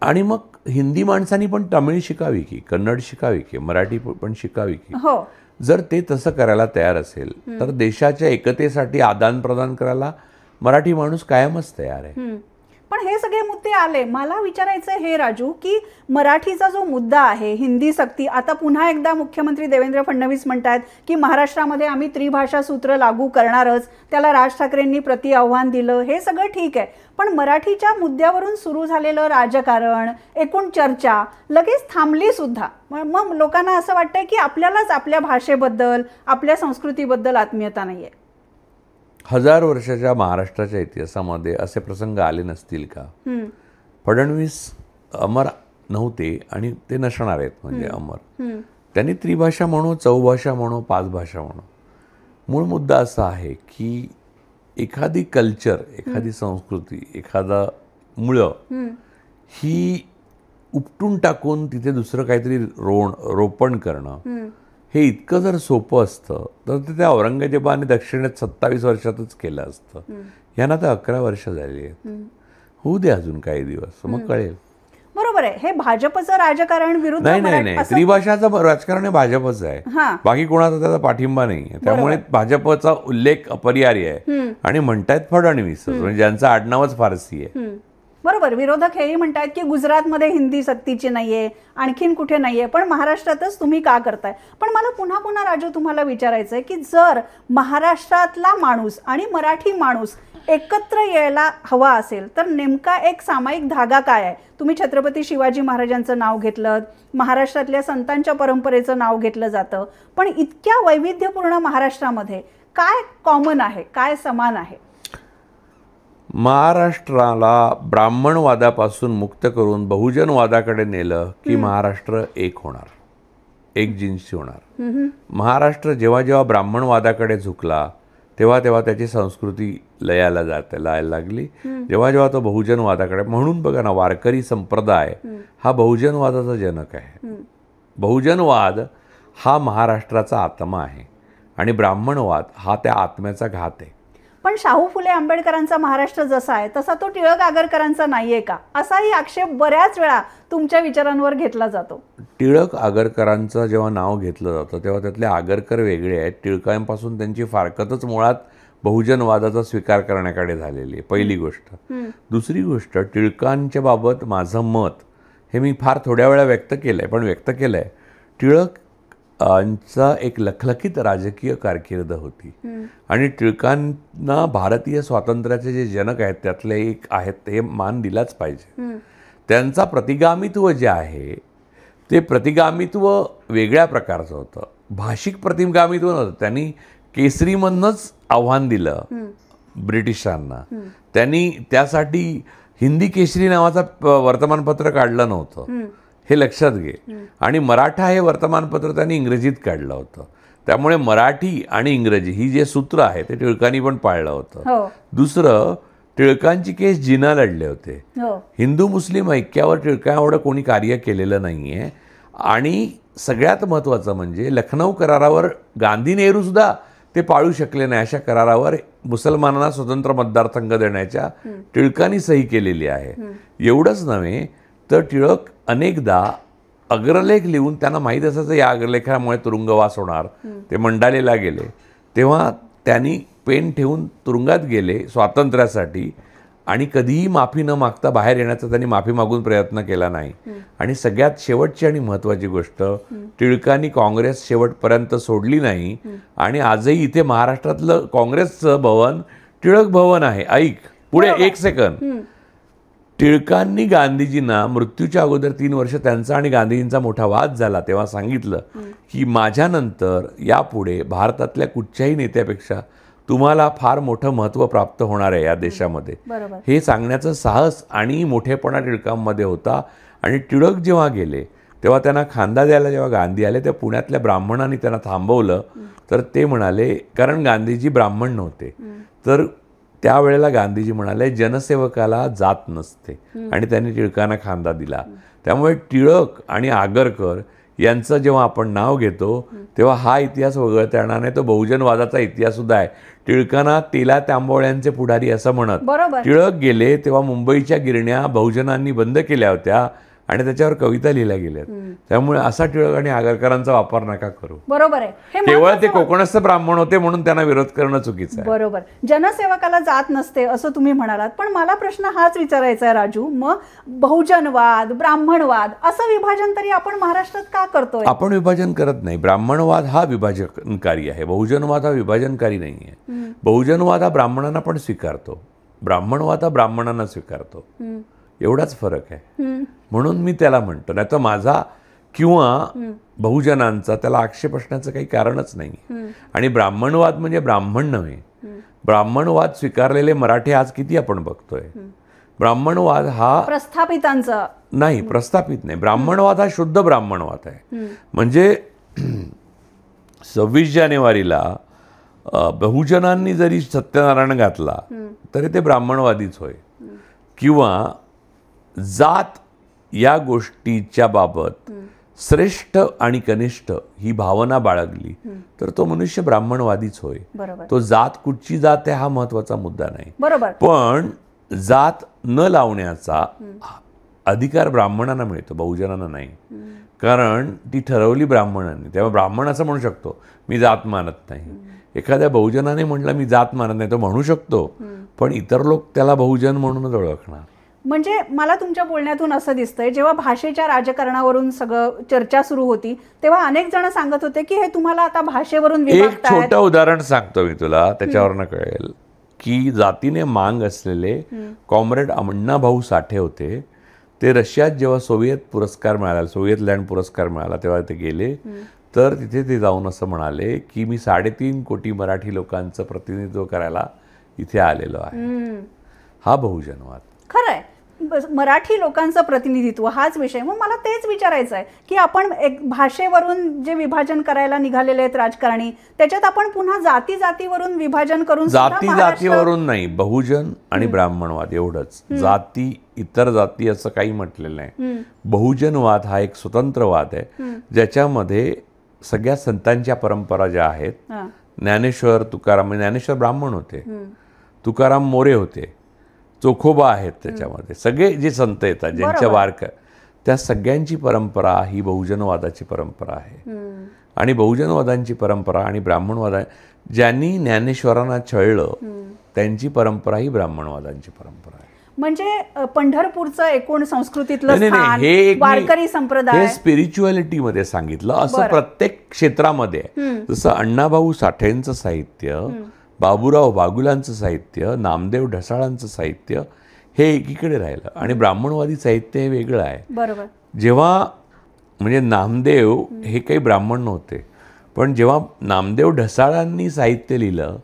आणि मग हिंदी माणसांनी पण तमिळ शिकावी की, कन्नड शिकावी की, मराठी पण शिकावी की. जर ते तसं करायला तयार असेल तर देशाच्या एकतेसाठी आदान प्रदान करायला मराठी माणूस कायमच तयार आहे. पण हे सगळे मुद्दे आले, मला विचारायचं हे राजू, की मराठीचा जो मुद्दा आहे हिंदी सक्ती, आता पुन्हा एकदा मुख्यमंत्री देवेंद्र फडणवीस म्हणतात की महाराष्ट्रामध्ये आम्ही त्रिभाषा सूत्र लागू करणारच, त्याला राज ठाकरेंनी प्रति आव्हान दिलं, हे सगळं ठीक आहे. पण मराठीच्या मुद्द्यावरून सुरू झालेलं राजकारण, एकूण चर्चा लगेच थांबली सुद्धा. मग लोकांना असं वाटतंय की आपल्यालाच आपल्या भाषेबद्दल, आपल्या संस्कृतीबद्दल आत्मीयता नाहीये. हजार वर्षाच्या महाराष्ट्राच्या इतिहासामध्ये असे प्रसंग आले नसतील का? फडणवीस अमर नव्हते आणि ते नसणार आहेत म्हणजे अमर. त्यांनी त्रिभाषा म्हणू, चौभाषा म्हणू, पाच भाषा म्हणू, मूळ मुद्दा असा आहे की एखादी कल्चर, एखादी संस्कृती, एखादा मुळं ही उपटून टाकून तिथे दुसरं काहीतरी रोपण करणं हे इतकं जर सोपं असतं तर ते त्या औरंगजेबाने दक्षिणेत 27 वर्षातच केलं असतं. यांना तर 11 वर्ष झाली आहेत. होऊ दे अजून काही दिवस, मग कळेल. बरोबर आहे. हे भाजपचं राजकारण विरुद्ध नाही, त्रिभाषाचं राजकारण हे भाजपचं आहे, बाकी कोणाचा त्याचा पाठिंबा नाही. त्यामुळे भाजपचा उल्लेख अपरिहार्य आहे. आणि म्हणतायत फडणवीस, म्हणजे ज्यांचं आडनावच फारसी आहे. बरोबर. विरोधक हेही म्हणतात की गुजरातमध्ये हिंदी सक्तीची नाहीये, आणखीन कुठे नाहीये, पण महाराष्ट्रातच तुम्ही का करताय? पण मला पुन्हा पुन्हा राजू तुम्हाला विचारायचं आहे की जर महाराष्ट्रातला माणूस आणि मराठी माणूस एकत्र यायला हवा असेल तर नेमका एक सामायिक धागा काय आहे? तुम्ही छत्रपती शिवाजी महाराजांचं नाव घेतलं, महाराष्ट्रातल्या संतांच्या परंपरेचं नाव घेतलं जातं, पण इतक्या वैविध्यपूर्ण महाराष्ट्रामध्ये काय कॉमन आहे, काय समान आहे? महाराष्ट्राला ब्राह्मणवादापासून मुक्त करून बहुजनवादाकडे नेलं की महाराष्ट्र एक होणार, एक जिन्सी होणार. महाराष्ट्र जेव्हा जेव्हा ब्राह्मणवादाकडे झुकला तेव्हा तेव्हा त्याची संस्कृती लयाला लायला लागली. जेव्हा जेव्हा तो बहुजनवादाकडे, म्हणून बघा ना, वारकरी संप्रदाय हा बहुजनवादाचा जनक आहे. बहुजनवाद हा महाराष्ट्राचा आत्मा आहे आणि ब्राह्मणवाद हा त्या आत्म्याचा घात आहे. पण शाहू फुले आंबेडकरांचा महाराष्ट्र जसा आहे तसा तो टिळक आगरकरांचा नाहीये का, असाही आक्षेप बऱ्याच वेळा तुमच्या विचारांवर घेतला जातो. टिळक आगरकरांचं जेव्हा नाव घेतलं जातं तेव्हा त्यातले आगरकर वेगळे आहेत. टिळकांपासून त्यांची फारकतच मुळात बहुजनवादाचा स्वीकार करण्याकडे झालेली आहे, पहिली गोष्ट. दुसरी गोष्ट, टिळकांच्या बाबत माझं मत हे मी फार थोड्या वेळा व्यक्त केलं आहे, पण व्यक्त केलं आहे. टिळकांचा एक लखलखीत राजकीय कारकीर्द होती आणि टिळकांना भारतीय स्वातंत्र्याचे जे जनक आहेत त्यातले एक आहेत, ते मान दिलाच पाहिजे. त्यांचा प्रतिगामित्व जे आहे ते प्रतिगामित्व वेगळ्या प्रकारचं होतं, भाषिक प्रतिगामित्व नव्हतं. त्यांनी केसरीमधनंच आव्हान दिलं ब्रिटिशांना. त्यांनी त्यासाठी हिंदी केसरी नावाचं वर्तमानपत्र काढलं नव्हतं, हे लक्षात घे. आणि मराठा हे वर्तमानपत्र त्यांनी इंग्रजीत काढलं होतं. त्यामुळे मराठी आणि इंग्रजी ही जे सूत्र आहे ते टिळकांनी पण पाळलं होतं. दुसरं, टिळकांची केस जिना लढले होते. हिंदू मुस्लिम ऐक्यावर टिळकांएवढं कोणी कार्य केलेलं नाही आहे. आणि सगळ्यात महत्त्वाचं म्हणजे लखनौ करारावर गांधी नेहरू सुद्धा ते पाळू शकले नाही. अशा करारावर मुसलमानांना स्वतंत्र मतदारसंघ देण्याच्या टिळकांनी सही केलेली आहे. एवढंच नव्हे तर टिळक अनेकदा अग्रलेख लिहून, त्यांना माहीत असायचं या अग्रलेखामुळे तुरुंगवास होणार, ते मंडालेला गेले. तेव्हा त्यांनी पेन ठेवून तुरुंगात गेले स्वातंत्र्यासाठी आणि कधीही माफी न मागता बाहेर येण्याचा त्यांनी माफी मागून प्रयत्न केला नाही. आणि सगळ्यात शेवटची आणि महत्त्वाची गोष्ट, टिळकांनी काँग्रेस शेवटपर्यंत सोडली नाही. आणि आजही इथे महाराष्ट्रातलं काँग्रेसचं भवन टिळक भवन आहे. ऐक पुढे एक सेकंद. टिळकांनी गांधीजींना मृत्यूच्या अगोदर 3 वर्ष त्यांचा आणि गांधीजींचा मोठा वाद झाला तेव्हा सांगितलं की माझ्यानंतर यापुढे भारतातल्या कुठच्याही नेत्यापेक्षा तुम्हाला फार मोठं महत्त्व प्राप्त होणार आहे या देशामध्ये. हे सांगण्याचं साहस आणि मोठेपणा टिळकांमध्ये होता. आणि टिळक जेव्हा गेले तेव्हा त्यांना खांदा द्यायला जेव्हा गांधी आले तेव्हा पुण्यातल्या ब्राह्मणांनी त्यांना थांबवलं. तर ते म्हणाले, कारण गांधीजी ब्राह्मण नव्हते, तर त्यावेळेला गांधीजी म्हणाले जनसेवकाला जात नसते आणि त्यांनी टिळकांना खांदा दिला. त्यामुळे टिळक आणि आगरकर यांचं जेव्हा आपण नाव घेतो तेव्हा हा इतिहास वगळता येणार नाही. तो बहुजनवादाचा इतिहास सुद्धा आहे. टिळकांना तेला तांबवळ्यांचे पुढारी असं म्हणत. टिळक गेले तेव्हा मुंबईच्या गिरण्या बहुजनांनी बंद केल्या होत्या आणि त्याच्यावर कविता लिहिल्या गेल्या. त्यामुळे असा टिळक आणि आगरकरांचा वापर नका करू. बरोबर आहे. केवळ ते कोकणस्थ ब्राह्मण होते म्हणून त्यांना विरोध करणं चुकीचं आहे. बरोबर. जनसेवकाला जात नसते असं तुम्ही म्हणालात, पण मला प्रश्न हाच विचारायचा आहे राजू, मग बहुजनवाद ब्राह्मणवाद असं विभाजन तरी आपण महाराष्ट्रात का करतोय? आपण विभाजन करत नाही. ब्राह्मणवाद हा विभाजनकारी आहे, बहुजनवाद हा विभाजनकारी नाही आहे. बहुजनवाद हा ब्राह्मणांना पण स्वीकारतो, ब्राह्मणवाद हा ब्राह्मणांना स्वीकारतो. एवढाच फरक आहे. म्हणून मी त्याला म्हणतो, नाही तर माझा किंवा बहुजनांचा त्याला आक्षेप असण्याचं काही कारणच नाही. आणि ब्राह्मणवाद म्हणजे ब्राह्मण नव्हे. ब्राह्मणवाद स्वीकारलेले मराठी आज किती आपण बघतोय. ब्राह्मणवाद हा प्रस्थापितांचा नाही, प्रस्थापित नाही. ब्राह्मणवाद हा शुद्ध ब्राह्मणवाद आहे. म्हणजे 26 जानेवारीला बहुजनांनी जरी सत्यनारायण घातला तरी ते ब्राह्मणवादीच होय. किंवा जात या गोष्टीच्या बाबत श्रेष्ठ आणि कनिष्ठ ही भावना बाळगली तर तो मनुष्य ब्राह्मणवादीच होय. तो जात कुठची जात आहे हा महत्वाचा मुद्दा नाही. पण जात न लावण्याचा अधिकार ब्राह्मणांना मिळतो, बहुजनांना नाही. कारण ती ठरवली ब्राह्मणांनी. तेव्हा ब्राह्मण असं म्हणू शकतो मी जात मानत नाही. एखाद्या बहुजनाने म्हटलं मी जात मानत नाही तो म्हणू शकतो, पण इतर लोक त्याला बहुजन म्हणूनच ओळखणार. म्हणजे मला तुमच्या बोलण्यातून असं दिसतंय, जेव्हा भाषेच्या राजकारणावरून सगळं चर्चा सुरू होती तेव्हा अनेक जण सांगत होते की हे तुम्हाला आता भाषेवरून एक छोटं उदाहरण सांगतो मी तुला, त्याच्यावरनं कळेल की जातीने मांग असलेले कॉम्रेड अण्णाभाऊ साठे होते. ते रशियात जेव्हा सोव्हिएत पुरस्कार मिळाला, सोव्हिएत लँड पुरस्कार मिळाला, तेव्हा ते गेले. तर तिथे ते जाऊन असं म्हणाले की मी 3.5 कोटी मराठी लोकांचं प्रतिनिधित्व करायला इथे आलेलो आहे. हा बहुजनवाद. खरंय, मराठी लोकांचं प्रतिनिधित्व हाच विषय. मग मला तेच विचारायचं आहे की आपण एक भाषेवरून जे विभाजन करायला निघालेले आहेत राजकारणी, त्याच्यात आपण पुन्हा जाती जातीवरून विभाजन करून जातीवरून नाही, बहुजन आणि ब्राह्मणवाद एवढंच. जाती इतर जाती असं काही म्हटलेलं नाही. बहुजनवाद हा एक स्वतंत्र वाद आहे ज्याच्यामध्ये सगळ्या संतांच्या परंपरा ज्या आहेत, ज्ञानेश्वर तुकाराम, ज्ञानेश्वर ब्राह्मण होते, तुकाराम मोरे होते, चोखोबा आहेत, त्याच्यामध्ये सगळे जे संत येतात ज्यांच्या वारक, त्या सगळ्यांची परंपरा ही बहुजनवादाची परंपरा आहे. आणि बहुजनवादांची परंपरा आणि ब्राह्मणवादा, ज्यांनी ज्ञानेश्वरांना छळलं त्यांची परंपरा ही ब्राह्मणवादांची परंपरा आहे. म्हणजे पंढरपूरचं एकूण संस्कृतीतलं स्थान, वारकरी संप्रदाय, हे स्पिरिच्युअलिटीमध्ये सांगितलं. असं प्रत्येक क्षेत्रामध्ये. जसं अण्णाभाऊ साठेंचं साहित्य, बाबूराव बागुलांचं साहित्य, नामदेव ढसाळांचं साहित्य हे एकीकडे राहिलं आणि ब्राह्मणवादी साहित्य हे वेगळं आहे. जेव्हा म्हणजे नामदेव हे काही ब्राह्मण नव्हते, पण जेव्हा नामदेव ढसाळांनी साहित्य लिहिलं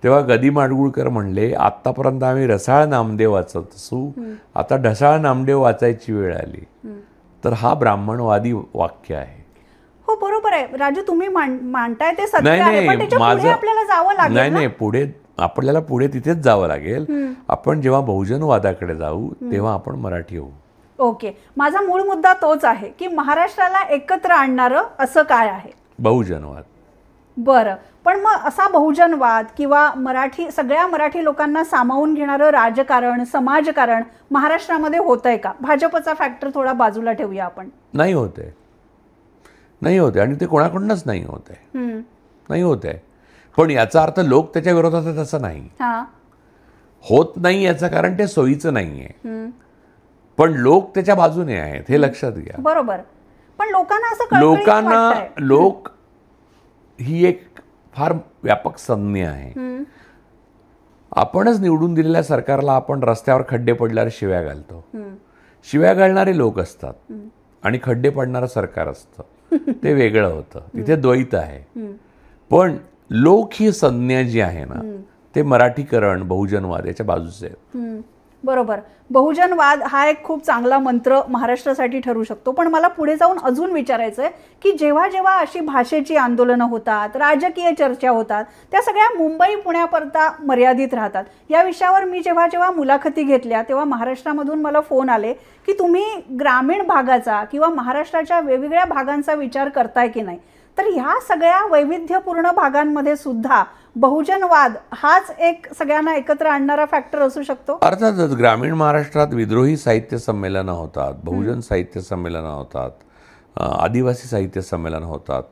तेव्हा गदी माडगुळकर म्हणले आतापर्यंत आम्ही रसाळ नामदेव वाचत असू, आता ढसाळ नामदेव वाचायची वेळ आली. तर हा ब्राह्मणवादी वाक्य आहे. हो बरोबर आहे राजू, तुम्ही मांडताय ते सत्य आहे, पण त्याच्या पुढे आपल्याला जावं लागेल. नाही, पुढे आपल्याला तिथेच जावं लागेल. आपण जेव्हा बहुजनवादाकडे जाऊ तेव्हा आपण मराठी होऊ. ओके, माझा मूळ मुद्दा तोच आहे की महाराष्ट्राला एकत्र आणणारं असं काय आहे? बहुजनवाद. बरं, पण मग असा बहुजनवाद किंवा सगळ्या मराठी लोकांना सामावून घेणारं राजकारण, समाजकारण महाराष्ट्रामध्ये होतंय का? भाजपचा फॅक्टर थोडा बाजूला ठेवूया आपण. नाही होते आणि ते कोणाकडूनच नाही होत आहे. पण याचा अर्थ लोक त्याच्या विरोधात आहेत असं नाही. हा होत नाही याचं कारण ते सोयीचं नाहीये, पण लोक त्याच्या बाजूने आहेत हे लक्षात घ्या. बरोबर. पण लोकांना असं कळकळीत लोकांना वाटतंय. लोक ही एक फार व्यापक संज्ञा आहे. आपणच निवडून दिलेल्या सरकारला आपण रस्त्यावर खड्डे पडल्यावर शिव्या घालतो. शिव्या घालणारे लोक असतात आणि खड्डे पडणारं सरकार असतं. ते वेगळं होतं, तिथे द्वैत आहे. पण लोक ही संज्ञा जी आहे ना, ते मराठीकरण, बहुजनवाद याच्या बाजूचे आहेत. बरोबर. बहुजनवाद हा एक खूप चांगला मंत्र महाराष्ट्रासाठी ठरू शकतो. पण मला पुढे जाऊन अजून विचारायचं आहे की जेव्हा जेव्हा अशी भाषेची आंदोलनं होतात, राजकीय चर्चा होतात, त्या सगळ्या मुंबई पुण्यापर्यंत मर्यादित राहतात. या विषयावर मी जेव्हा जेव्हा मुलाखती घेतल्या तेव्हा महाराष्ट्रामधून मला फोन आले की तुम्ही ग्रामीण भागाचा किंवा महाराष्ट्राच्या वेगवेगळ्या भागांचा विचार करताय की नाही. तर ह्या सगळ्या वैविध्यपूर्ण भागांमध्ये सुद्धा बहुजनवाद हाच एक सगळ्यांना एकत्र आणणारा फॅक्टर असू शकतो. अर्थातच ग्रामीण महाराष्ट्रात विद्रोही साहित्य संमेलनं होतात, बहुजन साहित्य संमेलनं होतात, आदिवासी साहित्य संमेलनं होतात.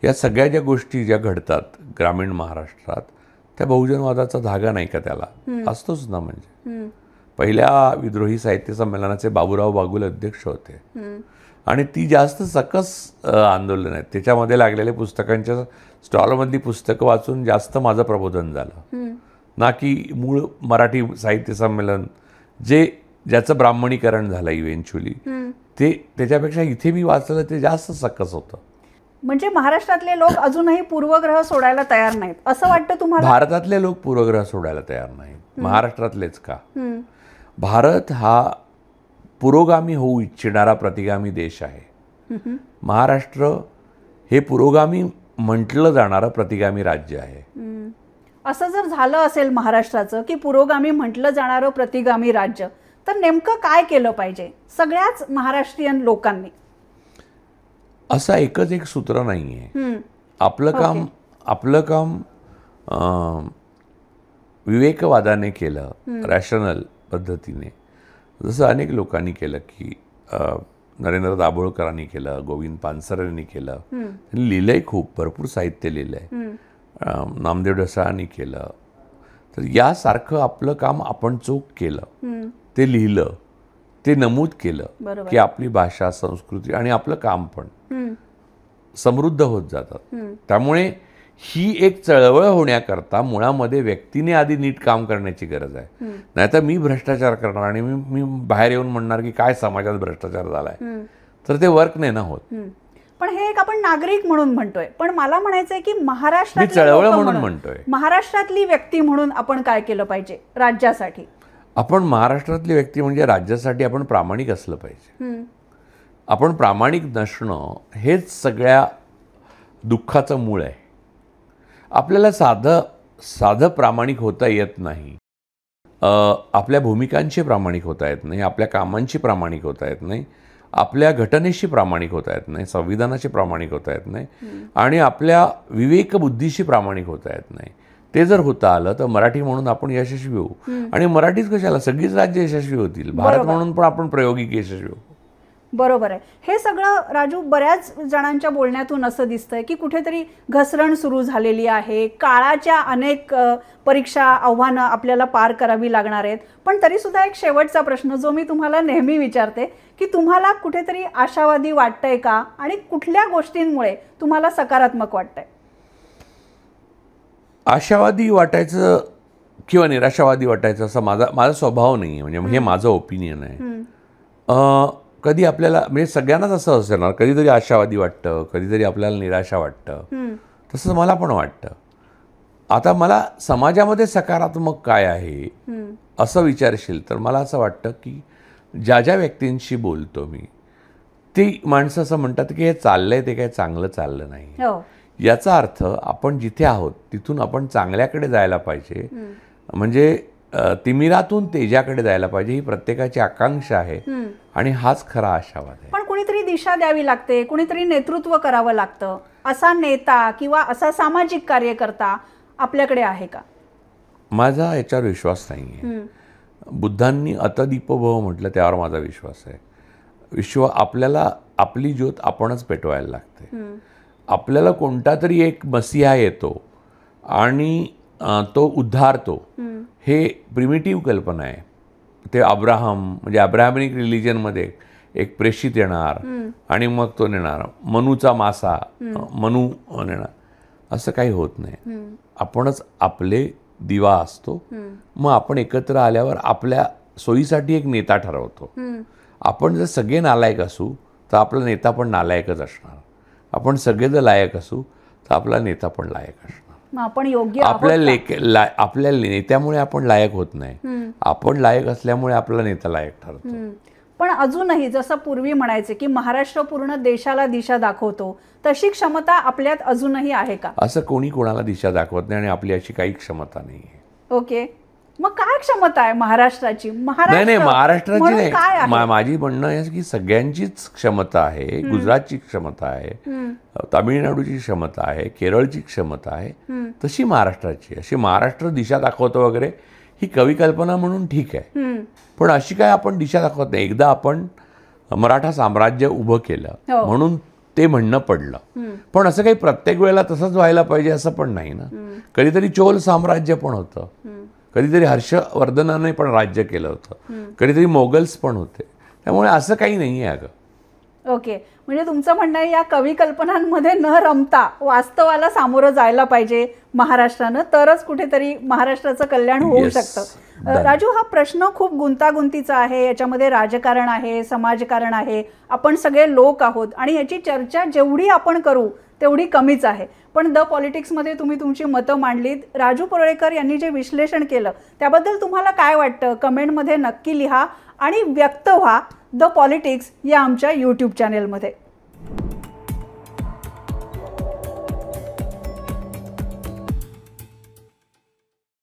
या सगळ्या ज्या गोष्टी ज्या घडतात ग्रामीण महाराष्ट्रात, त्या बहुजनवादाचा धागा नाही का त्याला असतोच ना. म्हणजे पहिल्या विद्रोही साहित्य संमेलनाचे बाबूराव बागुल अध्यक्ष होते आणि ती जास्त सकस आंदोलन आहेत. त्याच्यामध्ये लागलेल्या पुस्तकांच्या स्टॉलमधली पुस्तकं वाचून जास्त माझं प्रबोधन झालं, ना की मूळ मराठी साहित्य संमेलन ज्याचं ब्राह्मणीकरण झालं इव्हेंच्युअली, ते त्याच्यापेक्षा इथे मी वाचलं ते जास्त सकस होतं. म्हणजे महाराष्ट्रातले लोक अजूनही पूर्वग्रह सोडायला तयार नाहीत असं वाटतं तुम्हाला? भारतातले लोक पूर्वग्रह सोडायला तयार नाहीत. महाराष्ट्रातलेच का? भारत हा पुरोगामी होऊ इच्छिणारा प्रतिगामी देश आहे. महाराष्ट्र हे पुरोगामी म्हटलं जाणारं प्रतिगामी राज्य आहे. असं जर झालं असेल महाराष्ट्राचं की पुरोगामी म्हटलं जाणारं प्रतिगामी राज्य, तर नेमकं काय केलं पाहिजे सगळ्याच महाराष्ट्रीयन लोकांनी? असं एकच एक सूत्र नाही आहे. आपलं काम विवेकवादाने केलं, रॅशनल पद्धतीने, जसं अनेक लोकांनी केलं की नरेंद्र दाभोळकरांनी केलं, गोविंद पानसरेंनी केलं, त्यांनी लिहिलंय, खूप भरपूर साहित्य लिहिलंय, नामदेव ढसाळांनी केलं. तर यासारखं आपलं काम आपण चोख केलं, ते लिहिलं, ते नमूद केलं की आपली भाषा, संस्कृती आणि आपलं काम पण समृद्ध होत जातात. त्यामुळे ही एक चळवळ होण्याकरता मुळामध्ये व्यक्तीने आधी नीट काम करण्याची गरज आहे. नाहीतर मी भ्रष्टाचार करणार आणि मी बाहेर येऊन म्हणणार की काय समाजात भ्रष्टाचार झालाय, तर ते वर्क नाही ना होत. पण हे एक आपण नागरिक म्हणून म्हणतोय, पण मला म्हणायचंय की महाराष्ट्रात चळवळ म्हणून म्हणतोय, महाराष्ट्रातली व्यक्ती म्हणून आपण काय केलं पाहिजे राज्यासाठी? आपण महाराष्ट्रातली व्यक्ती म्हणजे राज्यासाठी आपण प्रामाणिक असलं पाहिजे. आपण प्रामाणिक नसणं हेच सगळ्या दुःखाचं मूळ आहे. आपल्याला साधं प्रामाणिक होता येत नाही. आपल्या भूमिकांशी प्रामाणिक होता येत नाही, आपल्या कामांशी प्रामाणिक होता येत नाही, आपल्या घटनेशी प्रामाणिक होता येत नाही, संविधानाशी प्रामाणिक होता येत नाही, आणि आपल्या विवेकबुद्धीशी प्रामाणिक होता येत नाही. ते जर होता आलं तर मराठी म्हणून आपण यशस्वी होऊ. आणि मराठीच कशाला, सगळीच राज्य यशस्वी होतील. भारत म्हणून पण आपण प्रायोगिक यशस्वी होऊ. बरोबर आहे. हे सगळं राजू बऱ्याच जणांच्या बोलण्यातून असं दिसतंय की कुठेतरी घसरण सुरू झालेली आहे. काळाच्या अनेक परीक्षा, आव्हानं आपल्याला पार करावी लागणार आहेत. पण तरीसुद्धा एक शेवटचा प्रश्न जो मी तुम्हाला नेहमी विचारते की तुम्हाला कुठेतरी आशावादी वाटतंय का, आणि कुठल्या गोष्टींमुळे तुम्हाला सकारात्मक वाटतंय? आशावादी वाटायचं किंवा निराशावादी वाटायचं असा माझा स्वभाव नाही आहे. म्हणजे हे माझं ओपिनियन आहे. कधी आपल्याला म्हणजे सगळ्यांनाच असं असणार, कधीतरी आशावादी वाटतं, कधीतरी आपल्याला निराशा वाटतं. तसं मला पण वाटतं. आता मला समाजामध्ये सकारात्मक काय आहे असं विचारशील तर मला असं वाटतं की ज्या ज्या व्यक्तींशी बोलतो मी, ती माणसं असं म्हणतात की हे चाललंय ते काही चांगलं चाललं नाही. याचा अर्थ आपण जिथे आहोत तिथून आपण चांगल्याकडे जायला पाहिजे. म्हणजे तिमिरातून तेजाकडे जायला पाहिजे, ही प्रत्येकाची आकांक्षा आहे आणि हाच खरा आशावाद आहे. पण कुणीतरी दिशा द्यावी लागते, कुणीतरी नेतृत्व करावं लागतं. असा नेता किंवा असा सामाजिक कार्यकर्ता आपल्याकडे आहे का? माझा याच्यावर विश्वास नाही आहे. बुद्धांनी अतदीपभव म्हटलं, त्यावर माझा विश्वास आहे. आपल्याला आपली ज्योत आपणच पेटवायला लागते. आपल्याला कोणता तरी एक मसीहा येतो आणि तो उद्धारतो, हे प्रिमिटिव्ह कल्पना आहे. ते अब्राहम म्हणजे अब्राहमिक रिलिजनमध्ये एक प्रेषित येणार आणि मग तो नेणार मनूचा मासा, मनू नेणार, असं काही होत नाही. आपणच आपले दिवा असतो. मग आपण एकत्र आल्यावर आपल्या सोयीसाठी एक नेता ठरवतो. आपण जर सगळे नालायक असू तर आपला नेता पण नालायकच असणार. आपण सगळे जर लायक असू तर आपला नेता पण लायक असणार. आपण योग्य आपल्या नेत्यामुळे आपण लायक होत नाही, आपण लायक असल्यामुळे आपला नेता लायक ठरतो. पण अजूनही जसं पूर्वी म्हणायचे की महाराष्ट्र पूर्ण देशाला दिशा दाखवतो, तशी क्षमता आपल्यात अजूनही आहे का? असं कोणी कोणाला दिशा दाखवत नाही आणि आपली अशी काही क्षमता नाही आहे. ओके, मग काय क्षमता आहे महाराष्ट्राची? नाही महाराष्ट्राची नाही, माझी म्हणणं आहे की सगळ्यांचीच क्षमता आहे. गुजरातची क्षमता आहे, तामिळनाडूची क्षमता आहे, केरळची क्षमता आहे, तशी महाराष्ट्राची. अशी महाराष्ट्र दिशा दाखवतो वगैरे ही कविकल्पना म्हणून ठीक आहे, पण अशी काय आपण दिशा दाखवत नाही. एकदा आपण मराठा साम्राज्य उभं केलं म्हणून ते म्हणणं पडलं, पण असं काही प्रत्येक वेळेला तसंच व्हायला पाहिजे असं पण नाही ना. कधीतरी चोल साम्राज्य पण होतं, कधीतरी हर्षवर्धनाने पण राज्य केलं होतं, कधीतरी मोगल्स पण होते. त्यामुळे असं काही नाही आहे अगं. ओके, म्हणजे तुमचं म्हणणं आहे या कवी कल्पनांमध्ये न रमता वास्तवाला सामोरं जायला पाहिजे महाराष्ट्रानं, तरच कुठेतरी महाराष्ट्राचं कल्याण होऊ शकतं. राजू, हा प्रश्न खूप गुंतागुंतीचा आहे. याच्यामध्ये राजकारण आहे, समाजकारण आहे, आपण सगळे लोक आहोत आणि याची चर्चा जेवढी आपण करू तेवढी कमीच आहे. पण द पॉलिटिक्समध्ये तुम्ही तुमची मतं मांडलीत. राजू परुळेकर यांनी जे विश्लेषण केलं त्याबद्दल तुम्हाला काय वाटतं? कमेंटमध्ये नक्की लिहा आणि व्यक्त व्हा द पॉलिटिक्स या आमच्या यूट्यूब चॅनेलमध्ये.